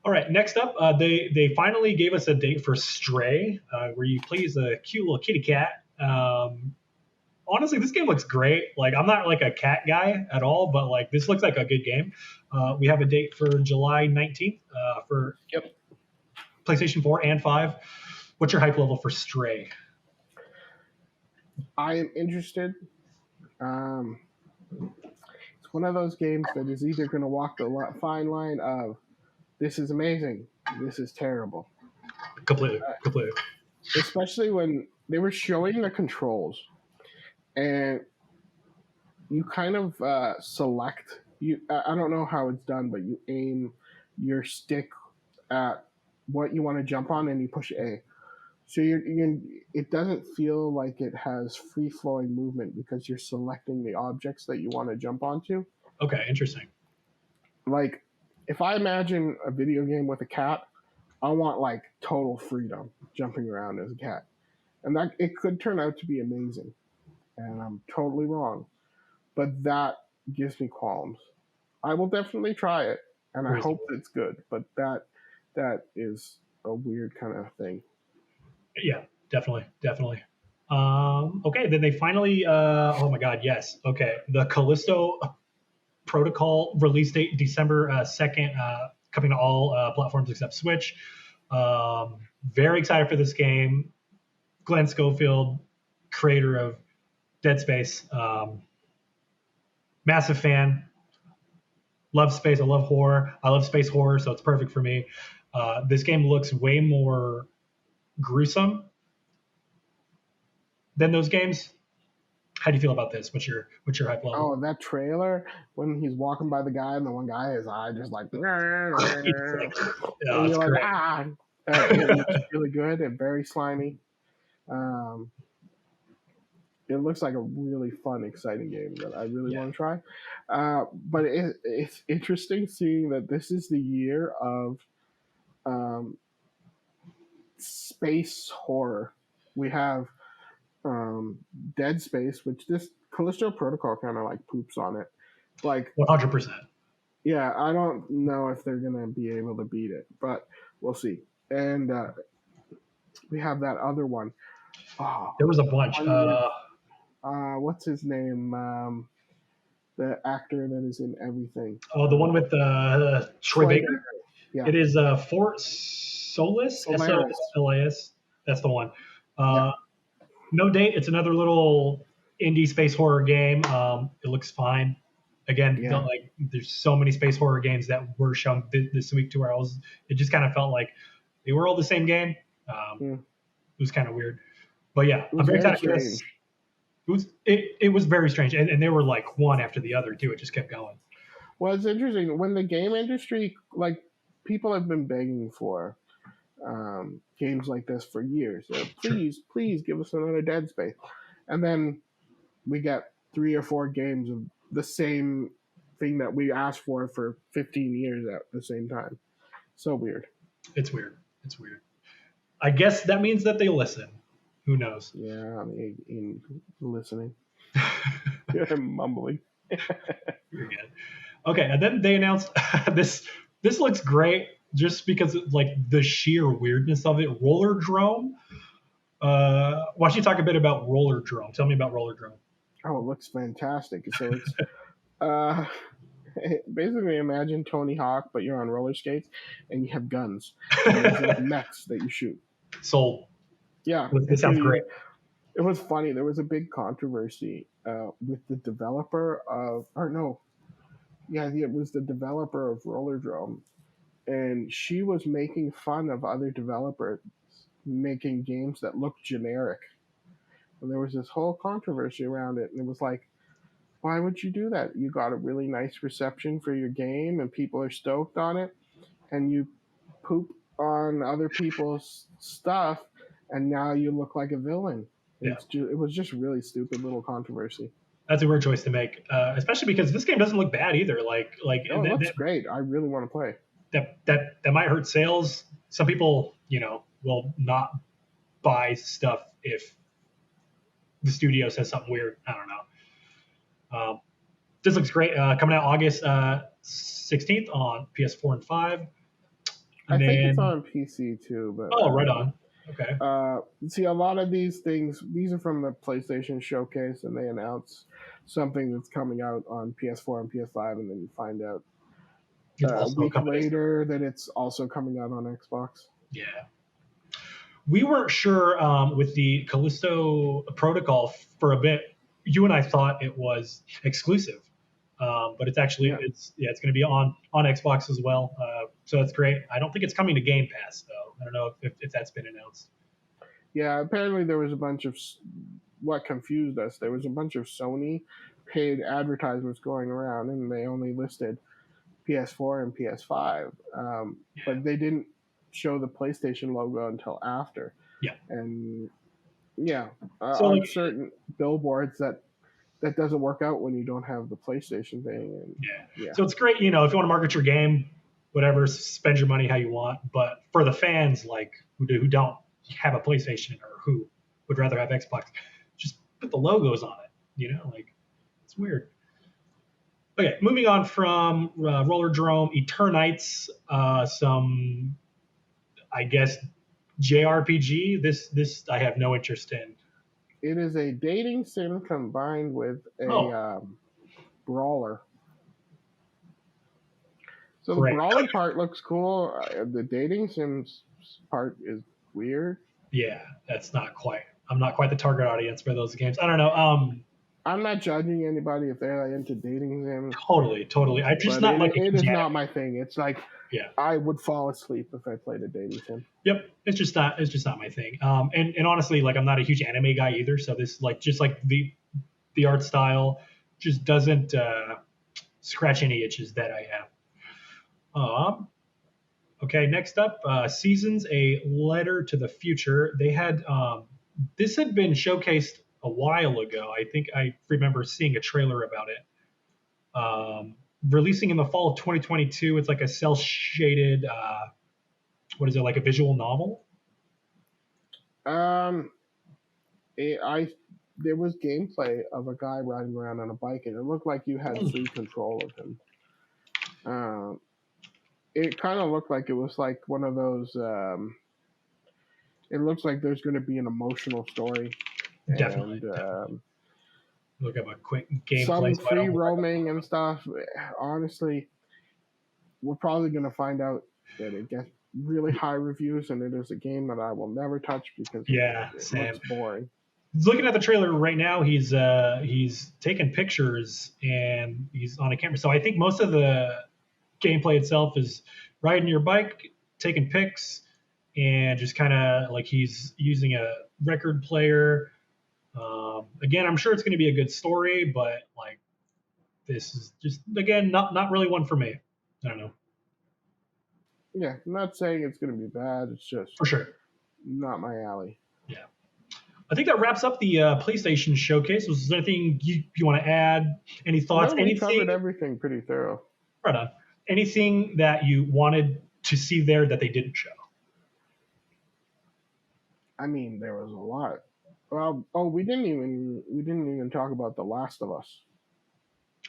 Speaker 1: All right, next up, they finally gave us a date for Stray, where you play as a cute little kitty cat. Honestly, this game looks great. Like, I'm not like a cat guy at all, but like this looks like a good game. We have a date for July 19th for PlayStation 4 and 5. What's your hype level for Stray?
Speaker 2: I am interested. It's one of those games that is either going to walk the fine line of this is amazing, this is terrible.
Speaker 1: Completely.
Speaker 2: Especially when they were showing the controls, and you kind of select. I don't know how it's done, but you aim your stick at what you want to jump on, and you push A. So it doesn't feel like it has free-flowing movement because you're selecting the objects that you want to jump onto.
Speaker 1: Okay, interesting.
Speaker 2: like if I imagine a video game with a cat, I want like total freedom jumping around as a cat. And that it could turn out to be amazing. And I'm totally wrong. But that gives me qualms. I will definitely try it, and I hope it's good. But that is a weird kind of thing.
Speaker 1: Yeah, definitely. Okay, then they finally. Oh my God, yes. Okay, the Callisto Protocol release date December 2nd, coming to all platforms except Switch. Very excited for this game. Glenn Schofield, creator of Dead Space, massive fan. Love space. I love horror. I love space horror, so it's perfect for me. This game looks way more gruesome than those games. How do you feel about this? What's your hype level?
Speaker 2: Oh, that trailer when he's walking by the guy and the one guy, his eye just like, and you're like, ah, it looks really good and very slimy. It looks like a really fun, exciting game that I really want to try. But it's interesting seeing that this is the year of space horror. We have Dead Space, which this Callisto Protocol kind of like poops on it. Like
Speaker 1: 100%.
Speaker 2: Yeah, I don't know if they're gonna be able to beat it, but we'll see. And we have that other one.
Speaker 1: Oh, there was a bunch.
Speaker 2: What's his name? The actor that is in everything.
Speaker 1: Oh, the one with Troy Baker. Yeah. It is Solaris. S-O-L-A-S. That's the one. No date. It's another little indie space horror game. It looks fine. Again, there's so many space horror games that were shown this week to where it just kind of felt like they were all the same game. It was kind of weird. But yeah, I'm very excited for this. It was very strange. And they were like one after the other too. It just kept going.
Speaker 2: Well, it's interesting. When the game industry, like people have been begging for games like this for years. Please give us another Dead Space. And then we get 3 or 4 games of the same thing that we asked for 15 years at the same time. So weird.
Speaker 1: It's weird. I guess that means that they listen. Who knows?
Speaker 2: Yeah, in listening. Mumbling.
Speaker 1: You're good. Okay, and then they announced this looks great just because of, like the sheer weirdness of it. Rollerdrome. Why don't you talk a bit about Rollerdrome? Tell me about Rollerdrome.
Speaker 2: Oh, it looks fantastic. So it's basically imagine Tony Hawk, but you're on roller skates and you have guns. And there's like mechs that you shoot.
Speaker 1: Sold.
Speaker 2: Yeah.
Speaker 1: It sounds great.
Speaker 2: It was funny. There was a big controversy with the developer of, it was the developer of Rollerdrome. And she was making fun of other developers making games that looked generic. And there was this whole controversy around it. And it was like, why would you do that? You got a really nice reception for your game and people are stoked on it. And you poop on other people's stuff and now you look like a villain. It was just really stupid little controversy.
Speaker 1: That's a weird choice to make, especially because this game doesn't look bad either.
Speaker 2: It looks great. I really want to play.
Speaker 1: That might hurt sales. Some people, will not buy stuff if the studio says something weird. I don't know. This looks great. Coming out August 16th on PS4 and 5.
Speaker 2: I think it's on PC too. But
Speaker 1: right on. Okay.
Speaker 2: See, a lot of these things, these are from the PlayStation Showcase, and they announce something that's coming out on PS4 and PS5, and then you find out a week later that it's also coming out on Xbox.
Speaker 1: Yeah. We weren't sure with the Callisto Protocol for a bit. You and I thought it was exclusive, but it's actually it's going to be on Xbox as well. So that's great. I don't think it's coming to Game Pass though. I don't know if that's been announced.
Speaker 2: Yeah, apparently there was a bunch of what confused us. There was a bunch of Sony paid advertisements going around, and they only listed PS4 and PS5, but they didn't show the PlayStation logo until after.
Speaker 1: Yeah.
Speaker 2: And on certain billboards that that doesn't work out when you don't have the PlayStation thing. And
Speaker 1: yeah. So it's great, if you want to market your game, whatever, spend your money how you want. But for the fans, like who don't have a PlayStation or who would rather have Xbox, just put the logos on it. Like it's weird. Okay, moving on from Rollerdrome, Eternites, some, I guess, JRPG. This I have no interest in.
Speaker 2: It is a dating sim combined with a brawler. So the brawler part looks cool. The dating sims part is weird.
Speaker 1: Yeah, I'm not quite the target audience for those games. I don't know.
Speaker 2: I'm not judging anybody if they're into dating sims.
Speaker 1: Totally. I just not like
Speaker 2: it is not my thing. It's like I would fall asleep if I played a dating sim.
Speaker 1: Yep, it's just not my thing. And honestly, like I'm not a huge anime guy either. So this just like the art style just doesn't scratch any itches that I have. Okay, next up, Seasons: A Letter to the Future. They had this had been showcased a while ago. I think I remember seeing a trailer about it. Releasing in the fall of 2022. It's like a cel-shaded, what is it, like a visual novel?
Speaker 2: There was gameplay of a guy riding around on a bike, and it looked like you had free control of him. It kind of looked like it was like one of those. It looks like there's going to be an emotional story.
Speaker 1: Definitely. Look at my quick gameplay.
Speaker 2: Some free roaming and stuff. Honestly, we're probably going to find out that it gets really high reviews, and it is a game that I will never touch because it looks boring.
Speaker 1: Looking at the trailer right now, he's taking pictures and he's on a camera. So I think most of the gameplay itself is riding your bike, taking pics, and just kind of like he's using a record player. Again, I'm sure it's going to be a good story, but like this is just, again, not really one for me. I don't know.
Speaker 2: Yeah, I'm not saying it's going to be bad. It's just
Speaker 1: for sure
Speaker 2: not my alley.
Speaker 1: Yeah. I think that wraps up the PlayStation showcase. Was there anything you want to add? Any thoughts?
Speaker 2: No, we covered everything pretty thorough.
Speaker 1: Right on. Anything that you wanted to see there that they didn't show?
Speaker 2: I mean, there was a lot. Well, we didn't even talk about The Last of Us.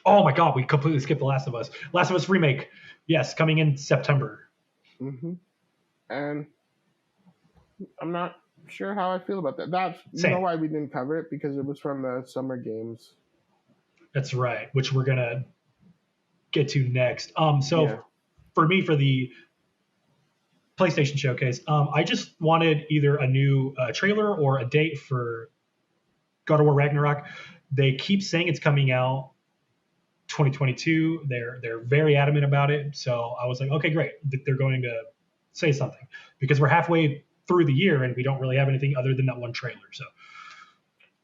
Speaker 1: Oh my God, we completely skipped The Last of Us. Last of Us Remake, yes, coming in September.
Speaker 2: Mm-hmm. And I'm not sure how I feel about that. You know why we didn't cover it? Because it was from the Summer Games.
Speaker 1: That's right, which we're gonna get to next. For me, for the PlayStation showcase, I just wanted either a new trailer or a date for God of War Ragnarok. They keep saying it's coming out 2022. They're very adamant about it. So I was like, okay, great. They're going to say something because we're halfway through the year and we don't really have anything other than that one trailer. So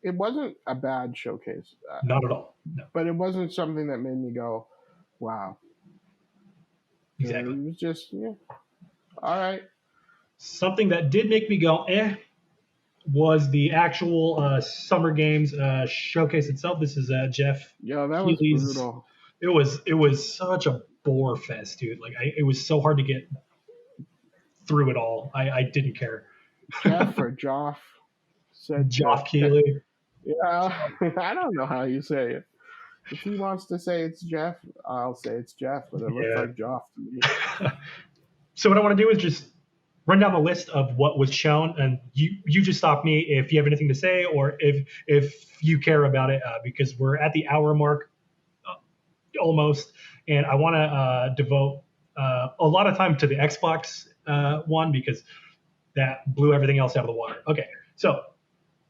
Speaker 2: it wasn't a bad showcase.
Speaker 1: Not at all. No.
Speaker 2: But it wasn't something that made me go, wow.
Speaker 1: Exactly.
Speaker 2: It was just, all right.
Speaker 1: Something that did make me go, was the actual Summer Games showcase itself. This is Jeff.
Speaker 2: Yeah, that was brutal.
Speaker 1: It was such a bore fest, dude. Like it was so hard to get through it all. I didn't care.
Speaker 2: Jeff or Joff said
Speaker 1: Geoff Keighley.
Speaker 2: Yeah, I don't know how you say it. If he wants to say it's Jeff, I'll say it's Jeff, but it looks like Joff to me.
Speaker 1: So what I want to do is just run down the list of what was shown, and you just stop me if you have anything to say or if you care about it, because we're at the hour mark almost, and I want to devote a lot of time to the Xbox one because that blew everything else out of the water. Okay, so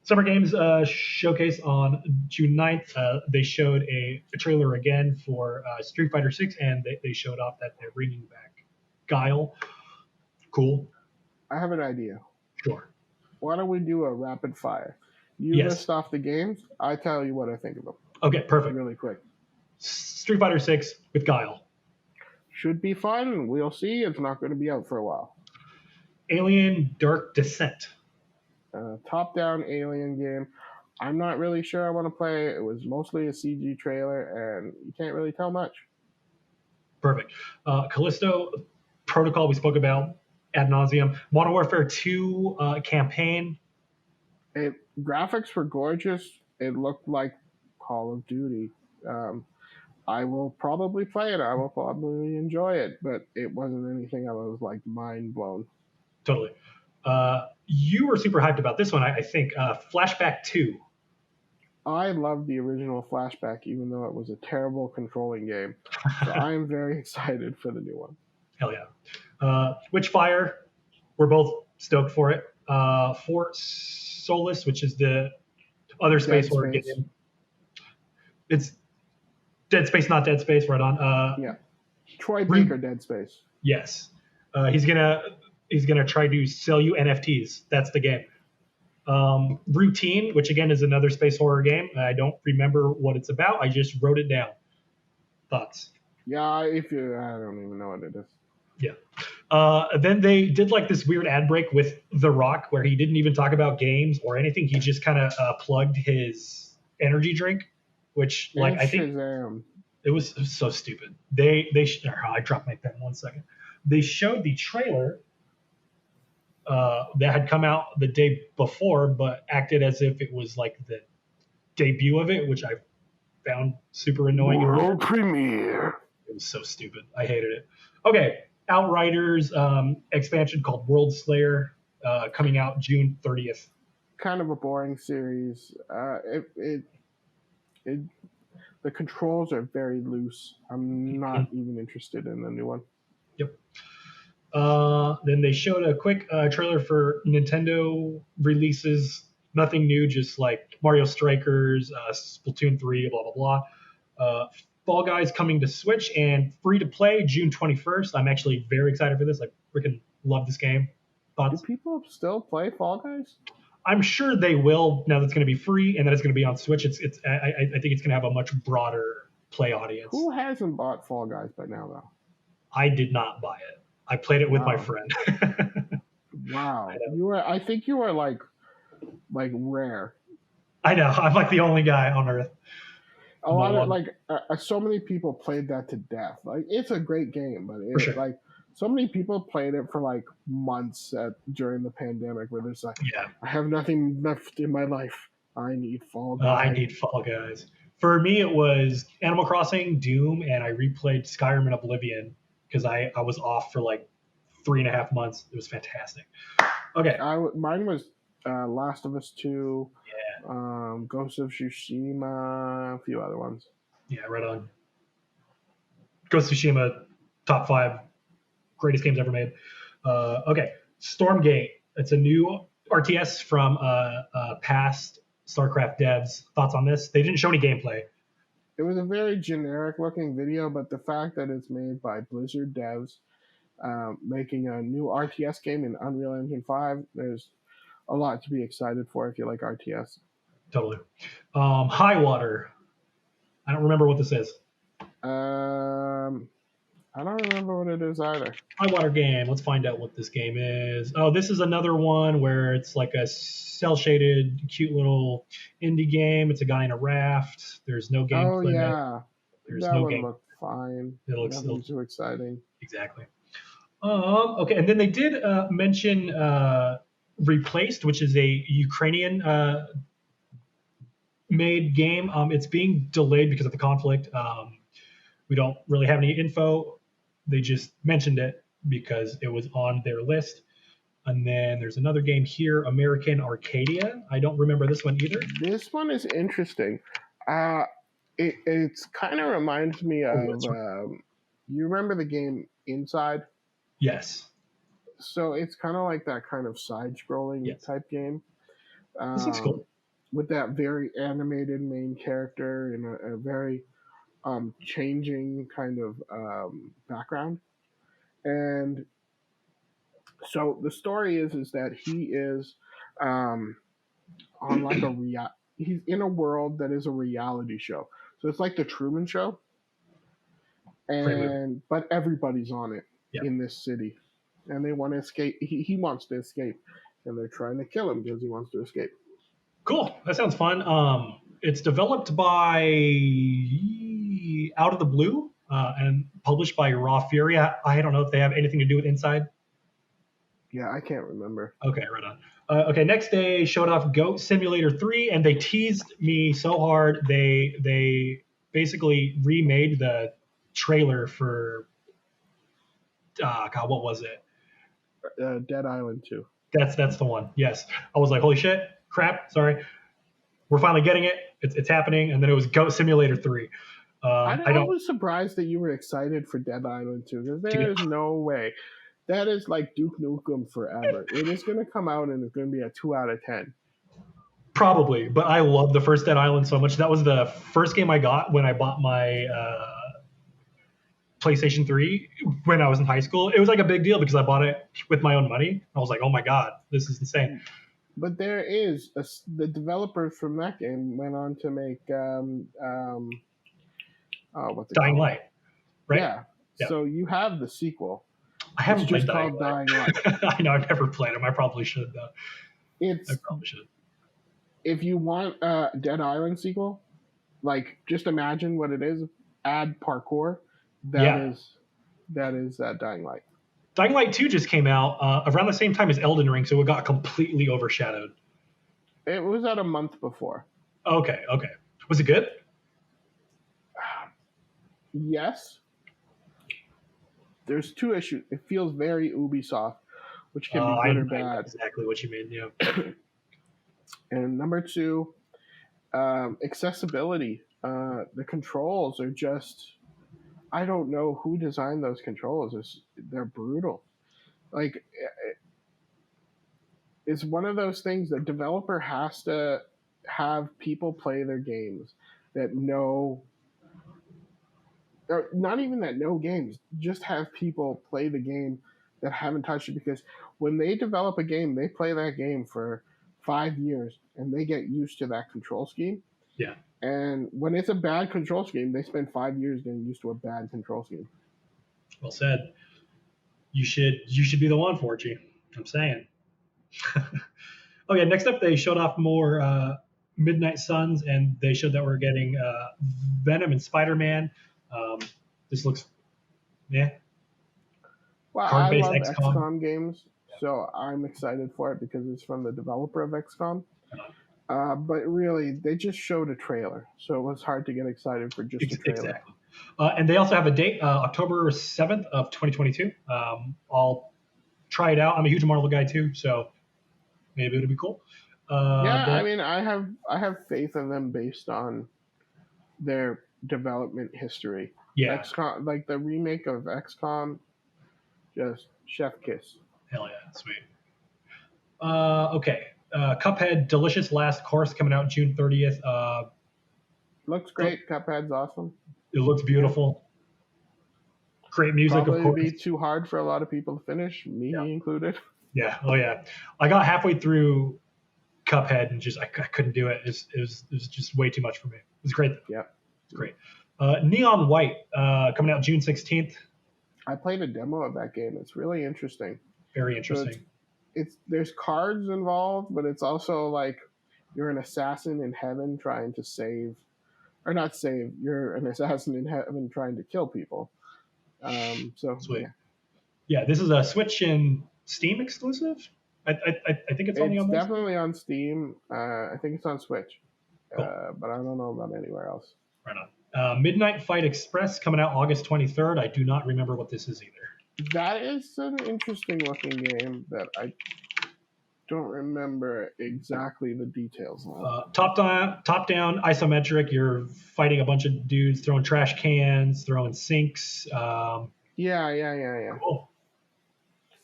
Speaker 1: Summer Games showcase on June 9th. They showed a trailer again for Street Fighter 6, and they showed off that they're bringing back Guile. Cool.
Speaker 2: I have an idea.
Speaker 1: Sure.
Speaker 2: Why don't we do a rapid fire? You list off the games. I tell you what I think of them.
Speaker 1: Okay, perfect.
Speaker 2: Really quick.
Speaker 1: Street Fighter 6 with Guile.
Speaker 2: Should be fun. We'll see. It's not going to be out for a while.
Speaker 1: Alien Dark Descent.
Speaker 2: Top-down alien game. I'm not really sure I want to play it. It was mostly a CG trailer, and you can't really tell much.
Speaker 1: Perfect. Callisto Protocol we spoke about ad nauseum. Modern Warfare 2 campaign.
Speaker 2: Graphics were gorgeous. It looked like Call of Duty. I will probably play it. I will probably enjoy it, but it wasn't anything I was like mind blown.
Speaker 1: Totally. You were super hyped about this one, I think. Flashback 2.
Speaker 2: I love the original Flashback, even though it was a terrible controlling game. So I am very excited for the new one.
Speaker 1: Hell yeah. Witchfire, we're both stoked for it. For Solus, which is the other space horror game. It's Dead Space, not Dead Space, right on.
Speaker 2: Yeah. Troy Baker, Dead Space.
Speaker 1: Yes. He's gonna try to sell you NFTs. That's the game. Routine, which again is another space horror game. I don't remember what it's about. I just wrote it down. Thoughts?
Speaker 2: Yeah, I don't even know what it is.
Speaker 1: Yeah. Then they did like this weird ad break with The Rock where he didn't even talk about games or anything. He just kind of plugged his energy drink, which like I think it was so stupid. I dropped my pen 1 second. They showed the trailer that had come out the day before, but acted as if it was like the debut of it, which I found super annoying.
Speaker 2: World premiere.
Speaker 1: It was so stupid. I hated it. Okay, Outriders expansion called World Slayer coming out June 30th.
Speaker 2: Kind of a boring series. The controls are very loose. I'm not even interested in the new one.
Speaker 1: Yep. Then they showed a quick trailer for Nintendo releases. Nothing new, just like Mario Strikers, Splatoon 3, blah, blah, blah. Fall Guys coming to Switch and free to play June 21st. I'm actually very excited for this. I freaking love this game. Thoughts?
Speaker 2: Do people still play Fall Guys?
Speaker 1: I'm sure they will now that it's going to be free and that it's going to be on Switch. I think it's going to have a much broader play audience.
Speaker 2: Who hasn't bought Fall Guys by now, though?
Speaker 1: I did not buy it. I played it with my friend.
Speaker 2: Wow. I think you are like rare.
Speaker 1: I know. I'm like the only guy on Earth.
Speaker 2: A lot of so many people played that to death. Like, it's a great game, but it's like so many people played it for like months during the pandemic, where there's like, I have nothing left in my life. I need Fall Guys.
Speaker 1: I need Fall Guys. For me, it was Animal Crossing, Doom, and I replayed Skyrim and Oblivion because I was off for like 3.5 months. It was fantastic. Okay.
Speaker 2: Mine was Last of Us 2, Ghost of Tsushima, a few other ones.
Speaker 1: Yeah, right on. Ghost of Tsushima, top 5 greatest games ever made. Okay, Stormgate. It's a new RTS from past StarCraft devs. Thoughts on this? They didn't show any gameplay.
Speaker 2: It was a very generic looking video, but the fact that it's made by Blizzard devs making a new RTS game in Unreal Engine 5, there's a lot to be excited for if you like RTS.
Speaker 1: Totally. High Water. I don't remember what this is.
Speaker 2: I don't remember what it is either.
Speaker 1: High Water game. Let's find out what this game is. Oh, this is another one where it's like a cel-shaded, cute little indie game. It's a guy in a raft. There's no gameplay.
Speaker 2: Oh, yeah.
Speaker 1: There's
Speaker 2: that
Speaker 1: no
Speaker 2: one
Speaker 1: game.
Speaker 2: looked fine.
Speaker 1: It looks
Speaker 2: Nothing too exciting.
Speaker 1: Exactly. Okay, and then they did mention Replaced, which is a Ukrainian made game. It's being delayed because of the conflict. We don't really have any info. They just mentioned it because it was on their list. And then there's another game here, American Arcadia. I don't remember this one either.
Speaker 2: This one is interesting. It's kind of reminds me of, you remember the game Inside?
Speaker 1: Yes.
Speaker 2: So it's kind of like that kind of side-scrolling type game.
Speaker 1: This looks cool.
Speaker 2: With that very animated main character in a very changing kind of background. And so the story is that he is on like he's in a world that is a reality show. So it's like the Truman Show. But everybody's on it in this city. And they want to escape. He wants to escape. And they're trying to kill him because he wants to escape.
Speaker 1: Cool. That sounds fun. It's developed by Out of the Blue and published by Raw Fury. I don't know if they have anything to do with Inside.
Speaker 2: Yeah, I can't remember.
Speaker 1: Okay, right on. Okay, next day showed off Goat Simulator 3, and they teased me so hard. They basically remade the trailer for God, what was it?
Speaker 2: Dead Island 2.
Speaker 1: That's the one. Yes, I was like, holy shit, crap. Sorry, we're finally getting it. It's happening, and then it was Goat Simulator 3.
Speaker 2: I was surprised that you were excited for Dead Island 2 because there is no way. That is like Duke Nukem forever. It is going to come out and it's going to be a 2 out of 10.
Speaker 1: Probably, but I love the first Dead Island so much. That was the first game I got when I bought my PlayStation 3 when I was in high school. It was like a big deal because I bought it with my own money. I was like, oh my God, this is insane.
Speaker 2: But there is the developers from that game went on to make what's it
Speaker 1: Dying
Speaker 2: called?
Speaker 1: Light, right?
Speaker 2: Yeah. So you have the sequel.
Speaker 1: I haven't
Speaker 2: it's
Speaker 1: played
Speaker 2: just called Dying Light.
Speaker 1: I know, I've never played them. I probably should though. I probably should.
Speaker 2: If you want a Dead Island sequel, like just imagine what it is. Add parkour. That is Dying Light.
Speaker 1: Dying Light 2 just came out around the same time as Elden Ring, so it got completely overshadowed.
Speaker 2: It was out a month before.
Speaker 1: Okay. Was it good?
Speaker 2: Yes. There's two issues. It feels very Ubisoft, which can be good or bad.
Speaker 1: I know exactly what you mean, yeah.
Speaker 2: And number two, accessibility. The controls are just... I don't know who designed those controls. They're brutal. Like, it's one of those things that developer has to have people play their games that know... Or not even that know games, just have people play the game that haven't touched it, because when they develop a game, they play that game for 5 years and they get used to that control scheme.
Speaker 1: Yeah.
Speaker 2: And when it's a bad control scheme, they spend 5 years getting used to a bad control scheme.
Speaker 1: Well said. You should be the one, Forchy. I'm saying. Okay, next up they showed off more Midnight Suns, and they showed that we're getting Venom and Spiderman. This looks, yeah.
Speaker 2: Well, I love XCOM games, so I'm excited for it because it's from the developer of XCOM. But really, they just showed a trailer, so it was hard to get excited for just a trailer.
Speaker 1: Exactly. And they also have a date, October 7th of 2022. I'll try it out. I'm a huge Marvel guy too, so maybe it'll be cool.
Speaker 2: I mean, I have faith in them based on their development history.
Speaker 1: Yeah.
Speaker 2: XCOM, like the remake of XCOM, just chef kiss.
Speaker 1: Hell yeah, sweet. Okay. Cuphead Delicious Last Course coming out June 30th.
Speaker 2: Looks great. Cuphead's awesome.
Speaker 1: It looks beautiful. Great music,
Speaker 2: Probably
Speaker 1: of course.
Speaker 2: Be too hard for a lot of people to finish, me included.
Speaker 1: Yeah. Oh yeah. I got halfway through Cuphead and just I couldn't do it. It was just way too much for me. It was great though.
Speaker 2: Yeah.
Speaker 1: It's great. Neon White coming out June 16th.
Speaker 2: I played a demo of that game. It's really interesting.
Speaker 1: Very interesting.
Speaker 2: So there's cards involved, but it's also like you're an assassin in heaven trying to save, or not save. You're an assassin in heaven trying to kill people. So
Speaker 1: sweet. Yeah, this is a Switch and Steam exclusive. I think it's only on.
Speaker 2: It's definitely on Steam. I think it's on Switch,
Speaker 1: cool.
Speaker 2: But I don't know about anywhere else.
Speaker 1: Right on. Midnight Fight Express coming out August 23rd. I do not remember what this is either.
Speaker 2: That is an interesting looking game that I don't remember exactly the details on.
Speaker 1: Top down isometric. You're fighting a bunch of dudes, throwing trash cans, throwing sinks.
Speaker 2: Yeah.
Speaker 1: Cool.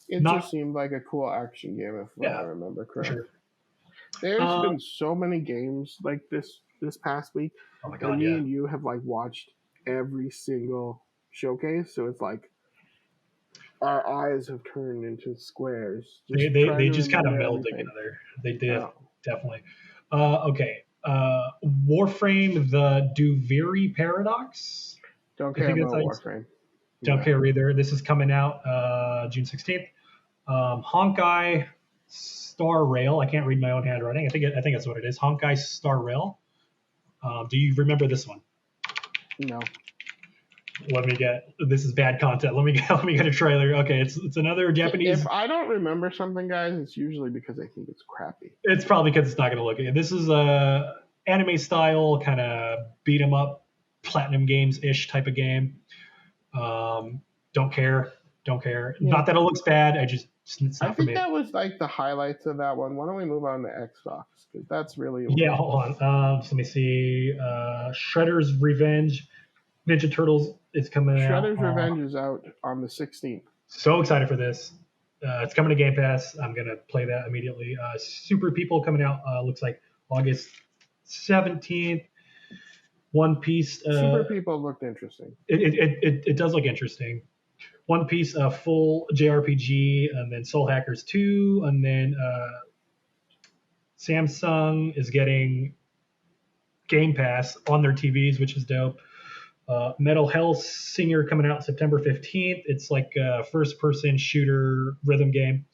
Speaker 2: It just seemed like a cool action game, if I remember correctly. Sure. There's been so many games like this past week.
Speaker 1: Oh my God,
Speaker 2: and me and you have like watched every single showcase, so it's like our eyes have turned into squares.
Speaker 1: They just kind of meld together. They did, definitely. Okay. Warframe, the Duvery Paradox.
Speaker 2: Don't care about Warframe.
Speaker 1: Don't care either. This is coming out June 16th. Honkai Star Rail. I can't read my own handwriting. I think that's what it is. Honkai Star Rail. Do you remember this one?
Speaker 2: No.
Speaker 1: This is bad content. Let me get a trailer. Okay, it's another Japanese.
Speaker 2: If I don't remember something, guys, it's usually because I think it's crappy.
Speaker 1: It's probably because it's not going to look good. This is a anime style kind of beat 'em up, Platinum Games ish type of game. Don't care. Yeah. Not that it looks bad. It's not for me.
Speaker 2: That was like the highlights of that one. Why don't we move on to Xbox? Because that's really
Speaker 1: hold on. Let me see. Shredder's Revenge, Ninja Turtles is coming out.
Speaker 2: Shredder's Revenge is out on the 16th.
Speaker 1: So excited for this. It's coming to Game Pass. I'm gonna play that immediately. Super People coming out. Looks like August 17th. One Piece.
Speaker 2: Super People looked interesting.
Speaker 1: It does look interesting. One Piece, full JRPG, and then Soul Hackers 2, and then Samsung is getting Game Pass on their TVs, which is dope. Metal Hellsinger coming out September 15th. It's like a first-person shooter rhythm game.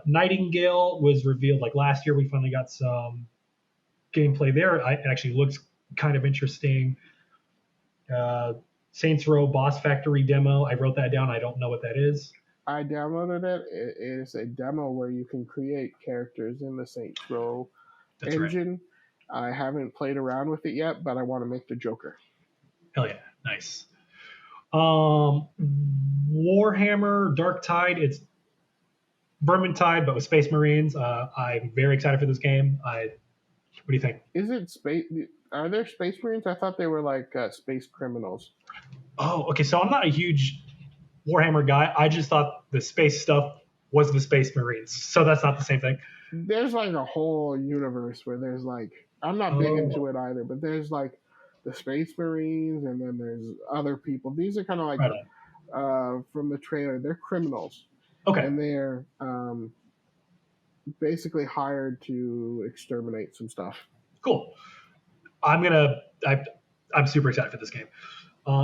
Speaker 1: Nightingale was revealed like last year. We finally got some gameplay there. It actually looks kind of interesting. Saints Row Boss Factory demo. I wrote that down. I don't know what that is.
Speaker 2: I downloaded it. It is a demo where you can create characters in the Saints Row engine. Right. I haven't played around with it yet, but I want to make the Joker.
Speaker 1: Hell yeah. Nice. Warhammer Dark Tide. It's Vermintide, but with Space Marines. I'm very excited for this game. What do you think?
Speaker 2: Is it space? Are there Space Marines? I thought they were like space criminals.
Speaker 1: Oh, okay. So I'm not a huge Warhammer guy. I just thought the space stuff was the Space Marines. So that's not the same thing.
Speaker 2: There's like a whole universe where there's like, I'm not big into it either, but there's like the Space Marines and then there's other people. These are kind of like, from the trailer, they're criminals.
Speaker 1: Okay.
Speaker 2: And they're basically hired to exterminate some stuff.
Speaker 1: Cool. I'm super excited for this game.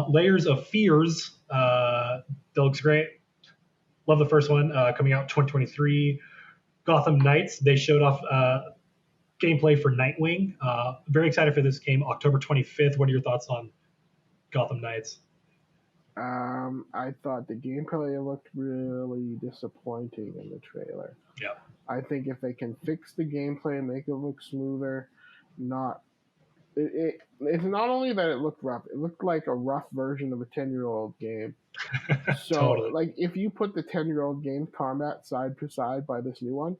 Speaker 1: Layers of Fears. That looks great. Love the first one. Coming out 2023. Gotham Knights. They showed off gameplay for Nightwing. Very excited for this game. October 25th. What are your thoughts on Gotham Knights?
Speaker 2: I thought the gameplay looked really disappointing in the trailer.
Speaker 1: Yeah.
Speaker 2: I think if they can fix the gameplay and make it look smoother, it's not only that it looked rough, it looked like a rough version of a 10-year-old game. So, totally. Like, if you put the 10-year-old game's combat side by side by this new one,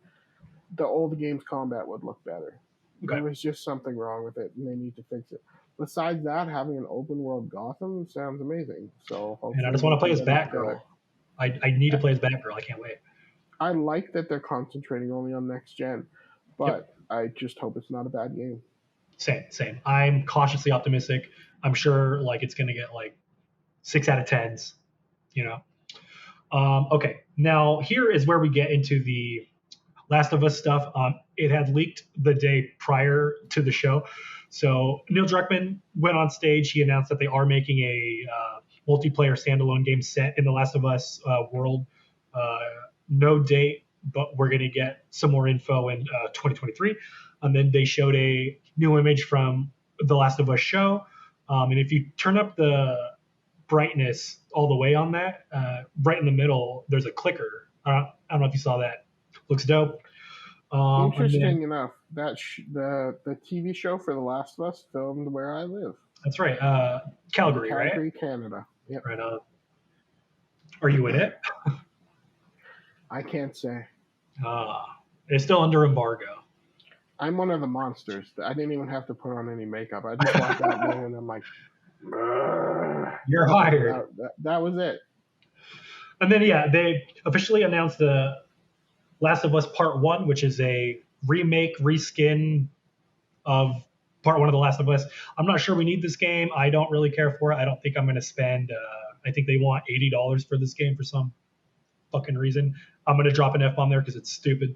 Speaker 2: the old game's combat would look better. Okay. There was just something wrong with it, and they need to fix it. Besides that, having an open world Gotham sounds amazing. So,
Speaker 1: and I just want to play as Batgirl. I need to play as Batgirl. I can't wait.
Speaker 2: I like that they're concentrating only on next gen, but I just hope it's not a bad game.
Speaker 1: Same. I'm cautiously optimistic. I'm sure like it's gonna get like 6 out of 10s. You know. Okay. Now here is where we get into the Last of Us stuff. It had leaked the day prior to the show. So Neil Druckmann went on stage. He announced that they are making a multiplayer standalone game set in the Last of Us world. No date, but we're going to get some more info in 2023. And then they showed a new image from the Last of Us show. And if you turn up the brightness all the way on that, right in the middle, there's a clicker. I don't know if you saw that. Looks dope.
Speaker 2: Interesting enough, that the TV show for The Last of Us filmed where I live.
Speaker 1: That's right. Calgary, right?
Speaker 2: Calgary, Canada. Yep.
Speaker 1: Right on. Are you in it?
Speaker 2: I can't say.
Speaker 1: It's still under embargo.
Speaker 2: I'm one of the monsters. I didn't even have to put on any makeup. I just walked out there and I'm like,
Speaker 1: you're hired.
Speaker 2: That was it.
Speaker 1: And then, they officially announced the Last of Us Part 1, which is a remake, reskin of Part 1 of The Last of Us. I'm not sure we need this game. I don't really care for it. I don't think I'm going to spend, I think they want $80 for this game for some fucking reason. I'm going to drop an F-bomb there because it's stupid.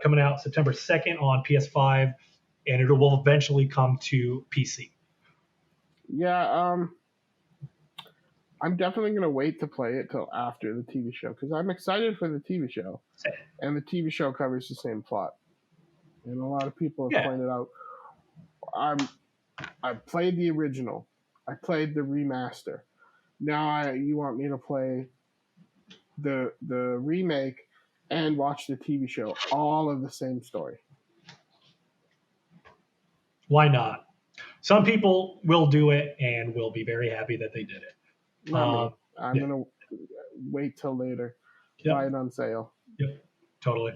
Speaker 1: Coming out September 2nd on PS5, and it will eventually come to PC.
Speaker 2: Yeah, I'm definitely going to wait to play it till after the TV show because I'm excited for the TV show.
Speaker 1: Same.
Speaker 2: And the TV show covers the same plot. And a lot of people have pointed out, I played the original. I played the remaster. Now you want me to play the remake and watch the TV show, all of the same story.
Speaker 1: Why not? Some people will do it and will be very happy that they did it.
Speaker 2: Not me. I'm going to wait till later.
Speaker 1: Yep.
Speaker 2: Buy it on sale.
Speaker 1: Yep, totally.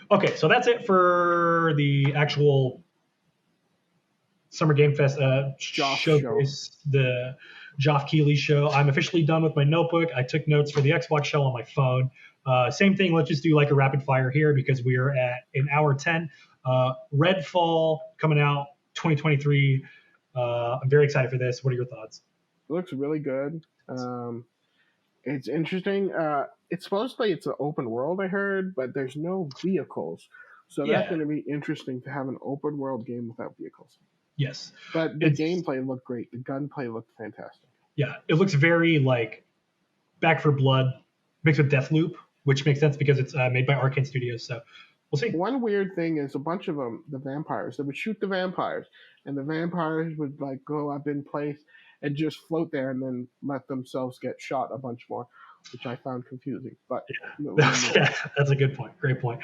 Speaker 1: Okay, so that's it for the actual Summer Game Fest showcase, the Geoff Keighley show. I'm officially done with my notebook. I took notes for the Xbox show on my phone. Same thing, let's just do like a rapid fire here because we are at an hour 10. Redfall coming out 2023. I'm very excited for this. What are your thoughts?
Speaker 2: It looks really good. It's interesting. It's supposedly it's an open world, I heard, but there's no vehicles. So that's going to be interesting to have an open world game without vehicles.
Speaker 1: Yes.
Speaker 2: But the gameplay looked great. The gunplay looked fantastic.
Speaker 1: Yeah, it looks very like Back 4 Blood mixed with Deathloop, which makes sense because it's made by Arcane Studios. So we'll see.
Speaker 2: One weird thing is a bunch of them, the vampires, they would shoot the vampires, and the vampires would like go up in place and just float there and then let themselves get shot a bunch more, which I found confusing. But
Speaker 1: that's a good point. Great point.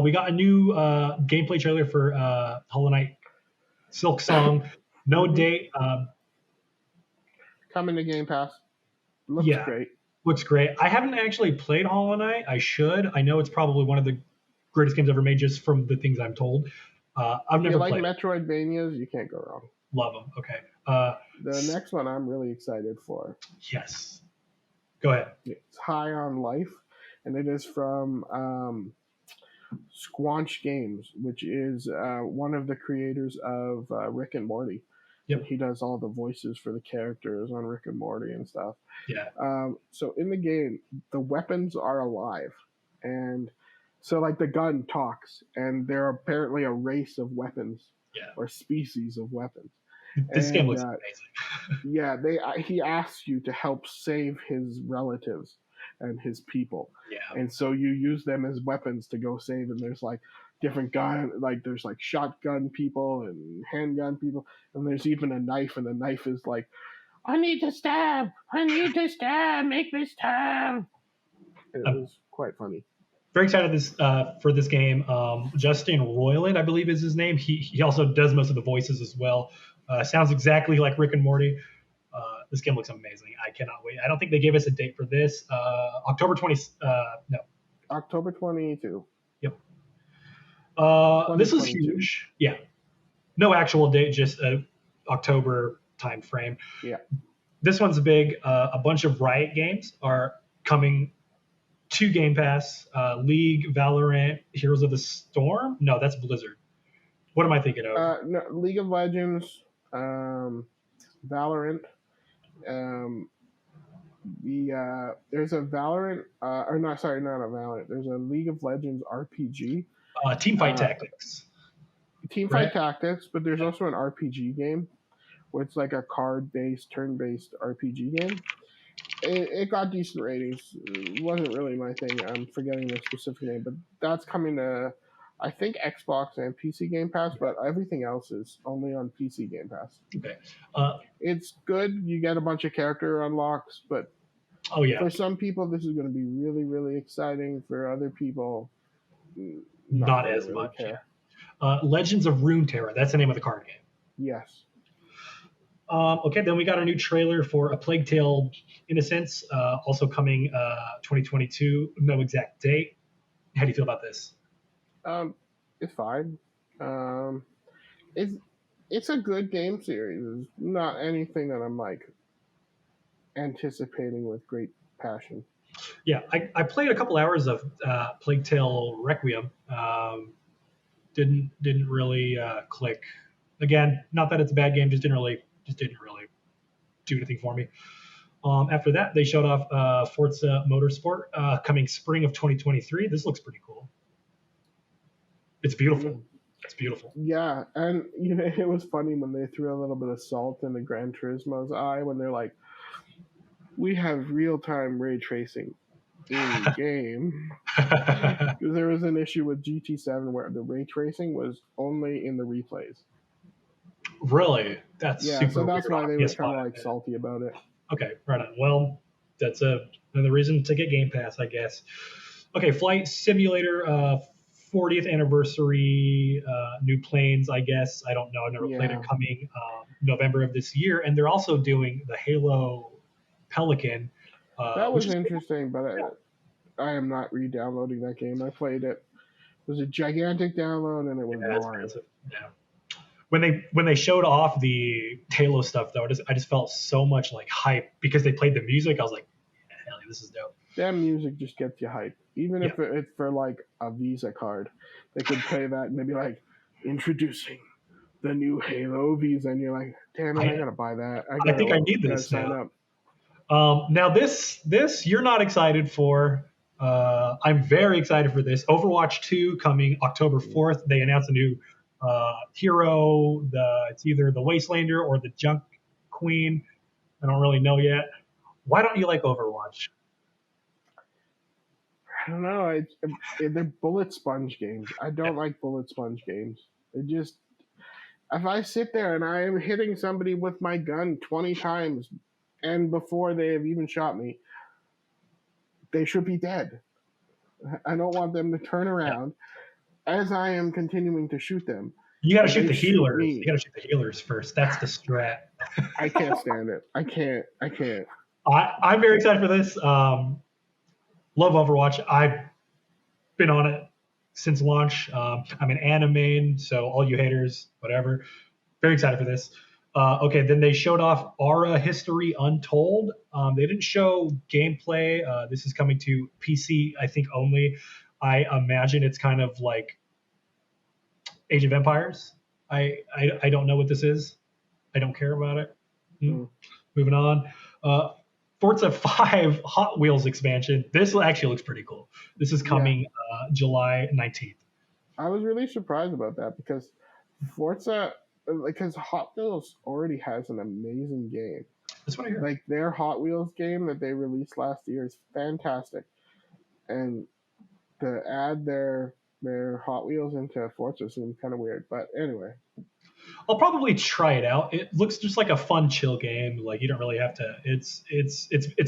Speaker 1: We got a new gameplay trailer for Hollow Knight Silk Song. No date.
Speaker 2: Coming to Game Pass. Looks great.
Speaker 1: Looks great. I haven't actually played Hollow Knight. I should. I know it's probably one of the greatest games ever made just from the things I'm told. I've never played.
Speaker 2: If you like Metroidvanias, you can't go wrong.
Speaker 1: Love them. Okay.
Speaker 2: The next one I'm really excited for.
Speaker 1: Yes. Go ahead.
Speaker 2: It's High on Life, and it is from Squanch Games, which is one of the creators of Rick and Morty. Yep. He does all the voices for the characters on Rick and Morty and stuff.
Speaker 1: Yeah.
Speaker 2: So in the game, the weapons are alive, and so like the gun talks, and they're apparently a race of weapons or species of weapons.
Speaker 1: This game looks amazing.
Speaker 2: He asks you to help save his relatives and his people.
Speaker 1: Yeah.
Speaker 2: And so you use them as weapons to go save, and there's like different there's like shotgun people and handgun people, and there's even a knife, and the knife is like, I need to stab, make me stab. It was quite funny.
Speaker 1: Very excited for this game. Justin Roiland, I believe is his name. He also does most of the voices as well. Sounds exactly like Rick and Morty. This game looks amazing. I cannot wait. I don't think they gave us a date for this. October 20. No.
Speaker 2: October 22.
Speaker 1: Yep. This is huge. Yeah. No actual date, just a October time frame.
Speaker 2: Yeah.
Speaker 1: This one's big. A bunch of Riot games are coming to Game Pass. League, Valorant, Heroes of the Storm. No, that's Blizzard. What am I thinking of?
Speaker 2: No, League of Legends, Valorant. There's a Valorant, not a Valorant. There's a League of Legends RPG.
Speaker 1: Teamfight Tactics.
Speaker 2: Teamfight Tactics, but there's also an RPG game where it's like a card-based, turn-based RPG game. It got decent ratings. It wasn't really my thing. I'm forgetting the specific name, but that's coming to, I think, Xbox and PC Game Pass, but everything else is only on PC Game Pass.
Speaker 1: Okay.
Speaker 2: It's good. You get a bunch of character unlocks, but for some people, this is going to be really, really exciting. For other people,
Speaker 1: not as really much. Legends of Runeterra. That's the name of the card game.
Speaker 2: Yes.
Speaker 1: Okay, then we got a new trailer for A Plague Tale Innocence, also coming 2022. No exact date. How do you feel about this?
Speaker 2: It's fine. It's a good game series. It's not anything that I'm like anticipating with great passion.
Speaker 1: Yeah, I played a couple hours of Plague Tale Requiem. Didn't really click. Again, not that it's a bad game, just didn't really do anything for me. After that, they showed off Forza Motorsport coming spring of 2023. This looks pretty cool. It's beautiful. It's beautiful.
Speaker 2: Yeah, and it was funny when they threw a little bit of salt into Gran Turismo's eye when they're like, we have real-time ray tracing in game. Because there was an issue with GT7 where the ray tracing was only in the replays.
Speaker 1: Really? That's
Speaker 2: Yeah,
Speaker 1: super
Speaker 2: so that's
Speaker 1: weird
Speaker 2: why
Speaker 1: on
Speaker 2: they
Speaker 1: a
Speaker 2: were
Speaker 1: PS5.
Speaker 2: kind of like salty about it.
Speaker 1: Okay, right on. Well, that's another reason to get Game Pass, I guess. Okay, Flight Simulator 40th anniversary, new planes, I guess. I don't know. I've never played it, coming November of this year. And they're also doing the Halo Pelican.
Speaker 2: That was interesting, but I am not re-downloading that game. I played it. It was a gigantic download, and it was boring.
Speaker 1: Yeah. When they showed off the Halo stuff, though, I just felt so much like hype because they played the music. I was like, hell, this is dope.
Speaker 2: That music just gets you hype. Even if it's for like a Visa card, they could play that and they'd be like, introducing the new Halo Visa, and you're like, damn it, I gotta buy that.
Speaker 1: I think I need this
Speaker 2: sign
Speaker 1: now.
Speaker 2: Up.
Speaker 1: Now this you're not excited for. I'm very excited for this. Overwatch 2 coming October 4th. They announced a new hero. It's either the Wastelander or the Junk Queen. I don't really know yet. Why don't you like Overwatch?
Speaker 2: I don't know. They're bullet sponge games. I don't like bullet sponge games. If I sit there and I am hitting somebody with my gun 20 times, and before they have even shot me, they should be dead. I don't want them to turn around as I am continuing to shoot them.
Speaker 1: You got to shoot the healers. You got to shoot the healers first. That's the strat.
Speaker 2: I can't stand it. I can't.
Speaker 1: I'm very excited for this. Love Overwatch. I've been on it since launch. I'm an anime, so all you haters, whatever. Very excited for this. Okay, then they showed off Aura History Untold. They didn't show gameplay. This is coming to PC, I think, only. I imagine it's kind of like Age of Empires. I don't know what this is. I don't care about it. Moving on. Forza 5 Hot Wheels expansion. This actually looks pretty cool. This is coming July 19th.
Speaker 2: I was really surprised about that because Hot Wheels already has an amazing game.
Speaker 1: That's what I hear.
Speaker 2: Like their Hot Wheels game that they released last year is fantastic. And to add their Hot Wheels into Forza seems kind of weird. But anyway.
Speaker 1: I'll probably try it out. It looks just like a fun, chill game. Like you don't really have to. It's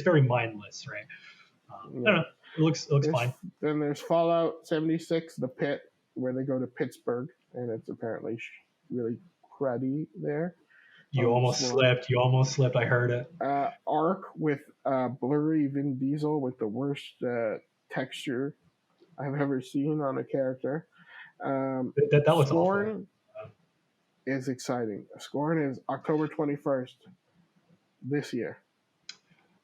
Speaker 1: very mindless, right? I don't know. It looks fine.
Speaker 2: Then there's Fallout 76, The Pit, where they go to Pittsburgh, and it's apparently really cruddy there.
Speaker 1: You almost slipped. I heard it.
Speaker 2: Ark with blurry Vin Diesel with the worst texture I've ever seen on a character.
Speaker 1: That looks
Speaker 2: awful. Is exciting. Scorn is October 21st this year.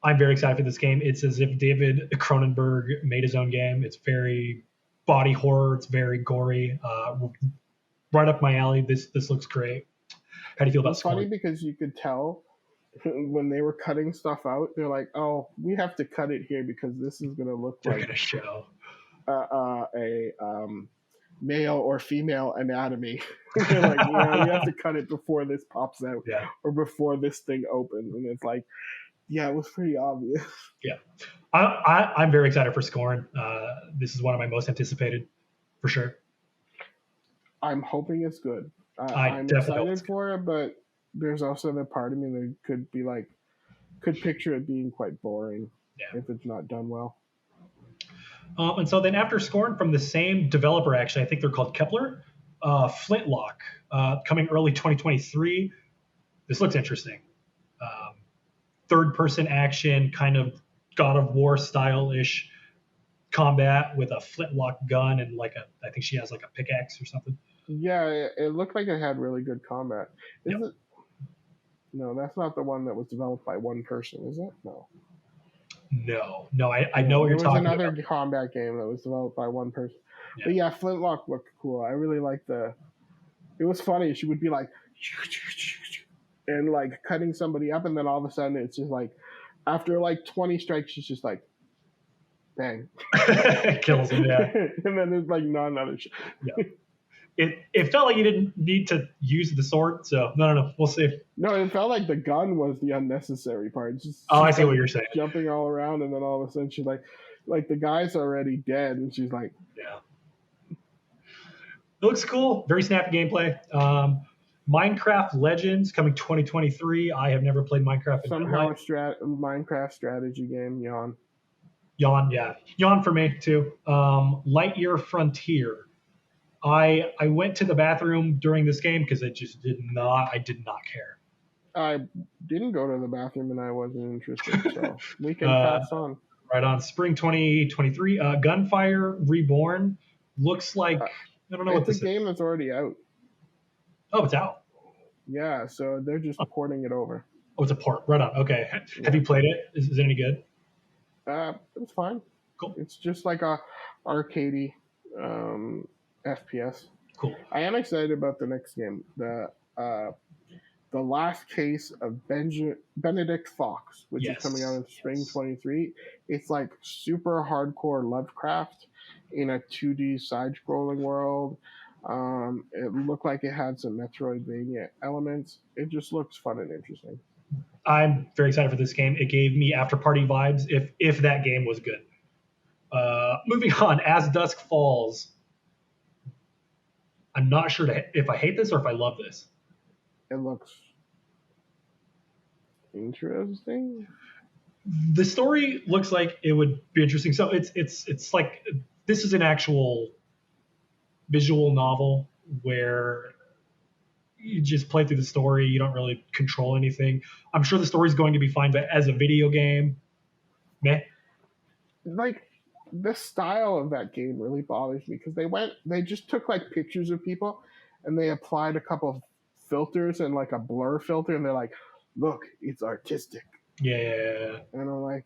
Speaker 1: I'm very excited for this game. It's as if David Cronenberg made his own game. It's very body horror. It's very gory. Right up my alley. This looks great. How do you feel about Scorn?
Speaker 2: It's funny because you could tell when they were cutting stuff out, they're like, "Oh, we have to cut it here because this is going to look
Speaker 1: like a show."
Speaker 2: A male or female anatomy. They're like, you have to cut it before this pops out or before this thing opens. And it's like, it was pretty obvious.
Speaker 1: Yeah. I'm very excited for Scorn. This is one of my most anticipated, for sure.
Speaker 2: I'm hoping it's good. I'm excited for it, but there's also the part of me that could picture it being quite boring if it's not done well.
Speaker 1: And so then after Scorn, from the same developer, actually, I think they're called Kepler, Flintlock, coming early 2023. This looks interesting. Third-person action, kind of God of War style-ish combat with a flintlock gun and I think she has like a pickaxe or something.
Speaker 2: Yeah, it looked like it had really good combat. Is it? No, that's not the one that was developed by one person, is it? No.
Speaker 1: No, I know what you're talking about.
Speaker 2: There was another combat game that was developed by one person. Yeah. But Flintlock looked cool. I really liked it was funny. She would be like, and like cutting somebody up, and then all of a sudden it's just like, after like 20 strikes, she's just like, bang.
Speaker 1: Kills him, yeah.
Speaker 2: And then there's like none other shit.
Speaker 1: Yeah. it felt like you didn't need to use the sword. So no, we'll see.
Speaker 2: No, it felt like the gun was the unnecessary part.
Speaker 1: I see what you're saying.
Speaker 2: Jumping all around, and then all of a sudden she's like the guy's already dead, and she's like,
Speaker 1: yeah. It looks cool. Very snappy gameplay. Minecraft Legends coming 2023. I have never played Minecraft.
Speaker 2: Somehow a Minecraft strategy game.
Speaker 1: Yawn, yeah. Yawn for me, too. Lightyear Frontier. I went to the bathroom during this game because I did not care.
Speaker 2: I didn't go to the bathroom and I wasn't interested, so we can pass on.
Speaker 1: Right on. Spring 2023. Gunfire Reborn. Looks like, I don't know what this is.
Speaker 2: It's a game that's already out.
Speaker 1: Oh, it's out?
Speaker 2: Yeah, so they're just porting it over.
Speaker 1: Oh, it's a port. Right on. Okay. Yeah. Have you played it? Is it any good?
Speaker 2: It's fine.
Speaker 1: Cool.
Speaker 2: It's just like a arcadey FPS.
Speaker 1: Cool.
Speaker 2: I am excited about the next game. The Last Case of Benedict Fox, which is coming out in spring 23. It's like super hardcore Lovecraft in a 2D side-scrolling world. It looked like it had some Metroidvania elements. It just looks fun and interesting.
Speaker 1: I'm very excited for this game. It gave me After Party vibes if that game was good. Moving on, As Dusk Falls. I'm not sure if I hate this or if I love this.
Speaker 2: It looks interesting.
Speaker 1: The story looks like it would be interesting. So it's like this is an actual visual novel where you just play through the story. You don't really control anything. I'm sure the story is going to be fine, but as a video game, meh.
Speaker 2: Like the style of that game really bothers me because they just took like pictures of people and they applied a couple of filters and like a blur filter and they're like, look, it's artistic.
Speaker 1: Yeah.
Speaker 2: And I'm like,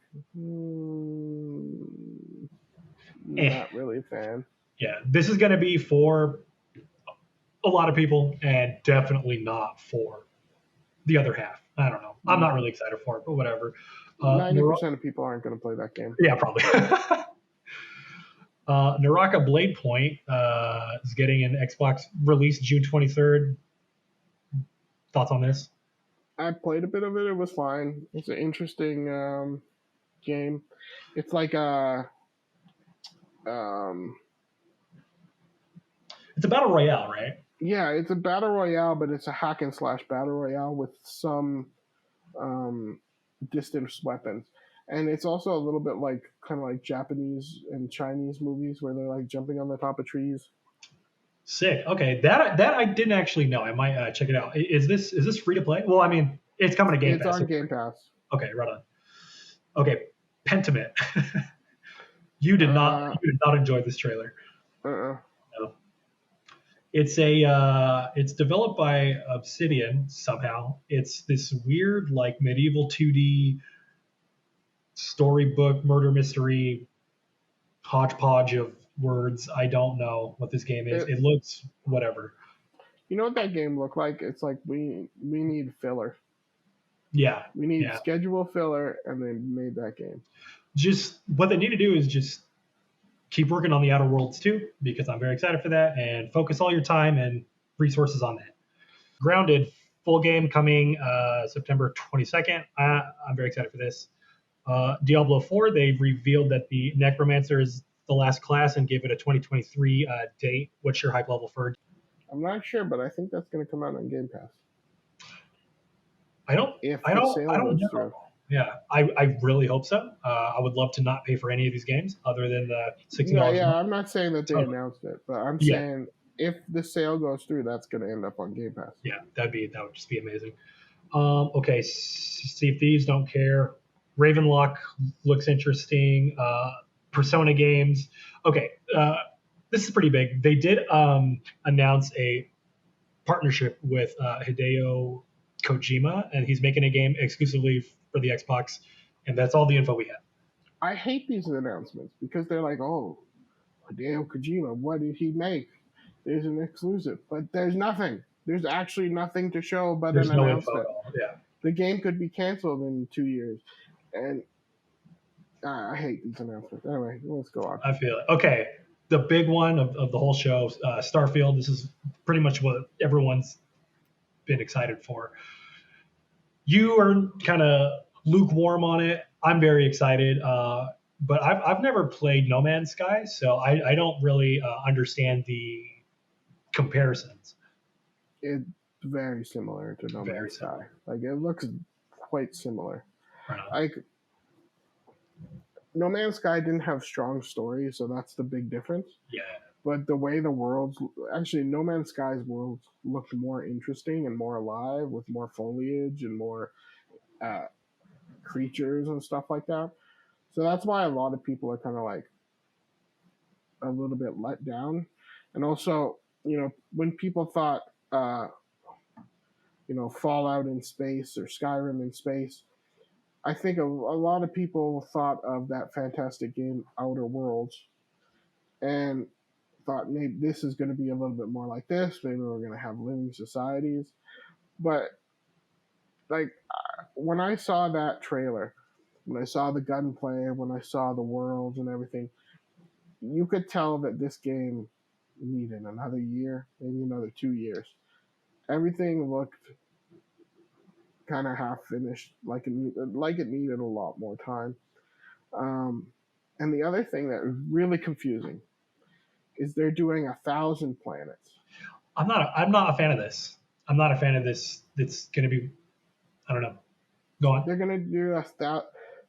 Speaker 2: not really a fan.
Speaker 1: Yeah, this is going to be for a lot of people and definitely not for the other half. I don't know. I'm not really excited for it, but whatever.
Speaker 2: 90% of people aren't going to play that game.
Speaker 1: Yeah, probably. Naraka Blade Point is getting an Xbox release June 23rd. Thoughts on this?
Speaker 2: I played a bit of it. It was fine. It's an interesting game. It's like a...
Speaker 1: it's a battle royale, right?
Speaker 2: Yeah, it's a battle royale, but it's a hack and slash battle royale with some distance weapons. And it's also a little bit like kind of like Japanese and Chinese movies where they're like jumping on the top of trees.
Speaker 1: Sick. Okay, that I didn't actually know. I might check it out. Is this free to play? Well, I mean, it's coming to Game Pass.
Speaker 2: It's on Game Pass.
Speaker 1: Okay, right on. Okay, Pentiment. You did not enjoy this trailer. No. It's developed by Obsidian somehow. It's this weird like medieval 2D storybook murder mystery hodgepodge of words. I don't know what this game is. It looks whatever.
Speaker 2: You know what that game looked like? It's like we need filler.
Speaker 1: Yeah.
Speaker 2: We need schedule filler, and they made that game.
Speaker 1: Just what they need to do is just keep working on the Outer Worlds 2, because I'm very excited for that, and focus all your time and resources on that. Grounded, full game coming September 22nd. I'm very excited for this. Diablo 4, they've revealed that the Necromancer is the last class and gave it a 2023 date. What's your hype level for?
Speaker 2: I'm not sure, but I think that's going to come out on Game Pass.
Speaker 1: I don't know. Yeah, I really hope so. I would love to not pay for any of these games other than the $60.
Speaker 2: Yeah, I'm not saying that they announced it, but I'm saying if the sale goes through, that's going to end up on Game Pass.
Speaker 1: Yeah, that would just be amazing. Okay, Sea of Thieves, don't care. Ravenlock looks interesting. Persona games. Okay, this is pretty big. They did announce a partnership with Hideo Kojima, and he's making a game exclusively for the Xbox, and that's all the info we have.
Speaker 2: I hate these announcements because they're like, oh, Hideo Kojima, what did he make? There's an exclusive, but there's nothing. There's actually nothing to show but an announcement.
Speaker 1: Yeah.
Speaker 2: The game could be canceled in 2 years, and I hate these announcements. Anyway, let's go on.
Speaker 1: I feel it. Okay, the big one of the whole show, Starfield. This is pretty much what everyone's been excited for. You are kind of lukewarm on it. I'm very excited, but I've never played No Man's Sky, so I don't really understand the comparisons.
Speaker 2: It's very similar to No Man's Sky. Like, it looks quite similar. Like, No Man's Sky didn't have strong stories, so that's the big difference.
Speaker 1: Yeah.
Speaker 2: But the way the worlds, actually, No Man's Sky's world looked more interesting and more alive, with more foliage and more creatures and stuff like that. So that's why a lot of people are kind of like a little bit let down. And also, when people thought, Fallout in space or Skyrim in space, I think a lot of people thought of that fantastic game, Outer Worlds, and thought maybe this is going to be a little bit more like this. Maybe we're going to have living societies. But, like, when I saw that trailer, when I saw the gunplay, when I saw the worlds and everything, you could tell that this game needed another year, maybe another 2 years. Everything looked kind of half finished, like it needed a lot more time. And the other thing that is really confusing is they're doing 1,000 planets.
Speaker 1: I'm not a fan of this. I'm not a fan of this. It's going to be, I don't know. Go on.
Speaker 2: They're going to do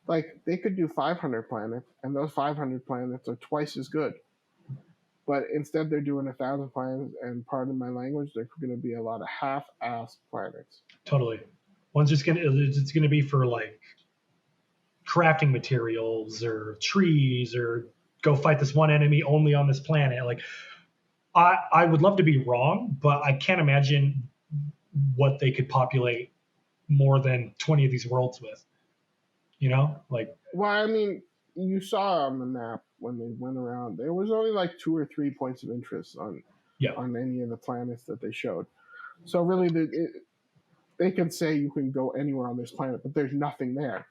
Speaker 2: like, they could do 500 planets, and those 500 planets are twice as good. But instead, they're doing 1,000 planets, and pardon my language, they're going to be a lot of half-assed planets.
Speaker 1: Totally. It's going to be for, like, crafting materials or trees, or go fight this one enemy only on this planet. Like, I would love to be wrong, but I can't imagine what they could populate more than 20 of these worlds with. Like.
Speaker 2: Well, I mean, you saw on the map when they went around, there was only like 2 or 3 points of interest on any of the planets that they showed. So really, they can say you can go anywhere on this planet, but there's nothing there.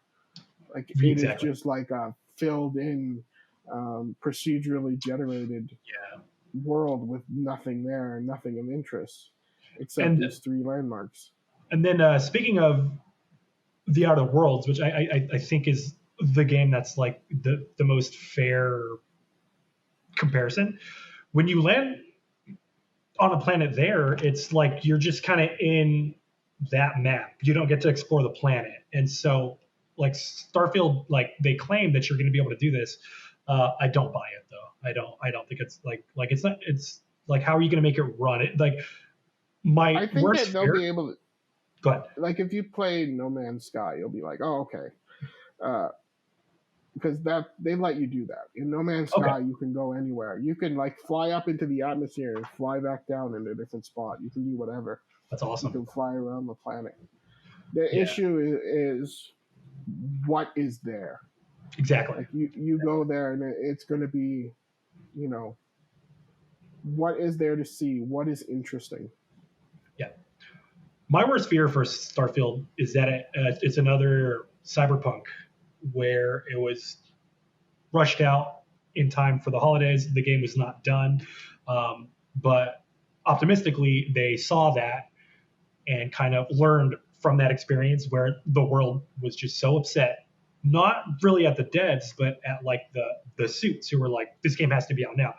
Speaker 2: Like, it is just like a filled in, procedurally generated world with nothing there and nothing of interest except these 3 landmarks.
Speaker 1: And then speaking of the Outer Worlds, which I think is the game that's like the most fair comparison, when you land on a planet there, it's like you're just kind of in that map. You don't get to explore the planet. And so, like, Starfield, like, they claim that you're going to be able to do this. I don't buy it, though. I don't think it's like it's like, how are you going to make it run? I think
Speaker 2: that they'll be able to.
Speaker 1: Go ahead.
Speaker 2: Like, if you play No Man's Sky, you'll be like, oh, okay. Because they let you do that. In No Man's Sky, you can go anywhere. You can, like, fly up into the atmosphere and fly back down in a different spot. You can do whatever.
Speaker 1: That's awesome.
Speaker 2: You can fly around the planet. The issue is what is there.
Speaker 1: Exactly.
Speaker 2: Like, you go there and it's going to be, what is there to see? What is interesting?
Speaker 1: Yeah. My worst fear for Starfield is that it's another Cyberpunk, where it was rushed out in time for the holidays. The game was not done. But optimistically, they saw that and kind of learned from that experience, where the world was just so upset, not really at the devs, but at, like, the suits who were like, this game has to be out now,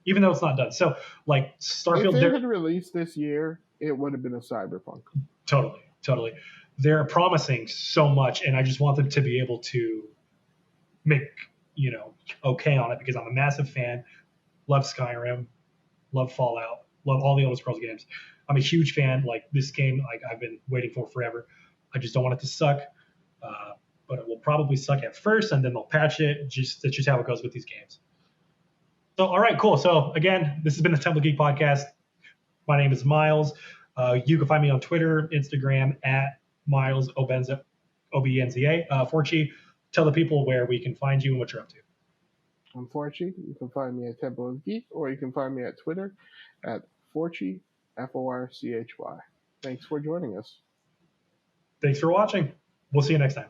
Speaker 1: even though it's not done. So, like, Starfield,
Speaker 2: if it had released this year, it would have been a Cyberpunk.
Speaker 1: Totally. They're promising so much, and I just want them to be able to make, okay on it, because I'm a massive fan. Love Skyrim, love Fallout, love all the Elder Scrolls games. I'm a huge fan. Like, this game, like, I've been waiting for forever. I just don't want it to suck, but it will probably suck at first, and then they'll patch it. That's just how it goes with these games. So, all right, cool. So, again, this has been the Temple of Geek Podcast. My name is Myles. You can find me on Twitter, Instagram, at Myles Obenza, Obenza. Forchy, tell the people where we can find you and what you're up to.
Speaker 2: I'm Forchy. You can find me at Temple of Geek, or you can find me at Twitter at Forchy, Forchy. Thanks for joining us.
Speaker 1: Thanks for watching. We'll see you next time.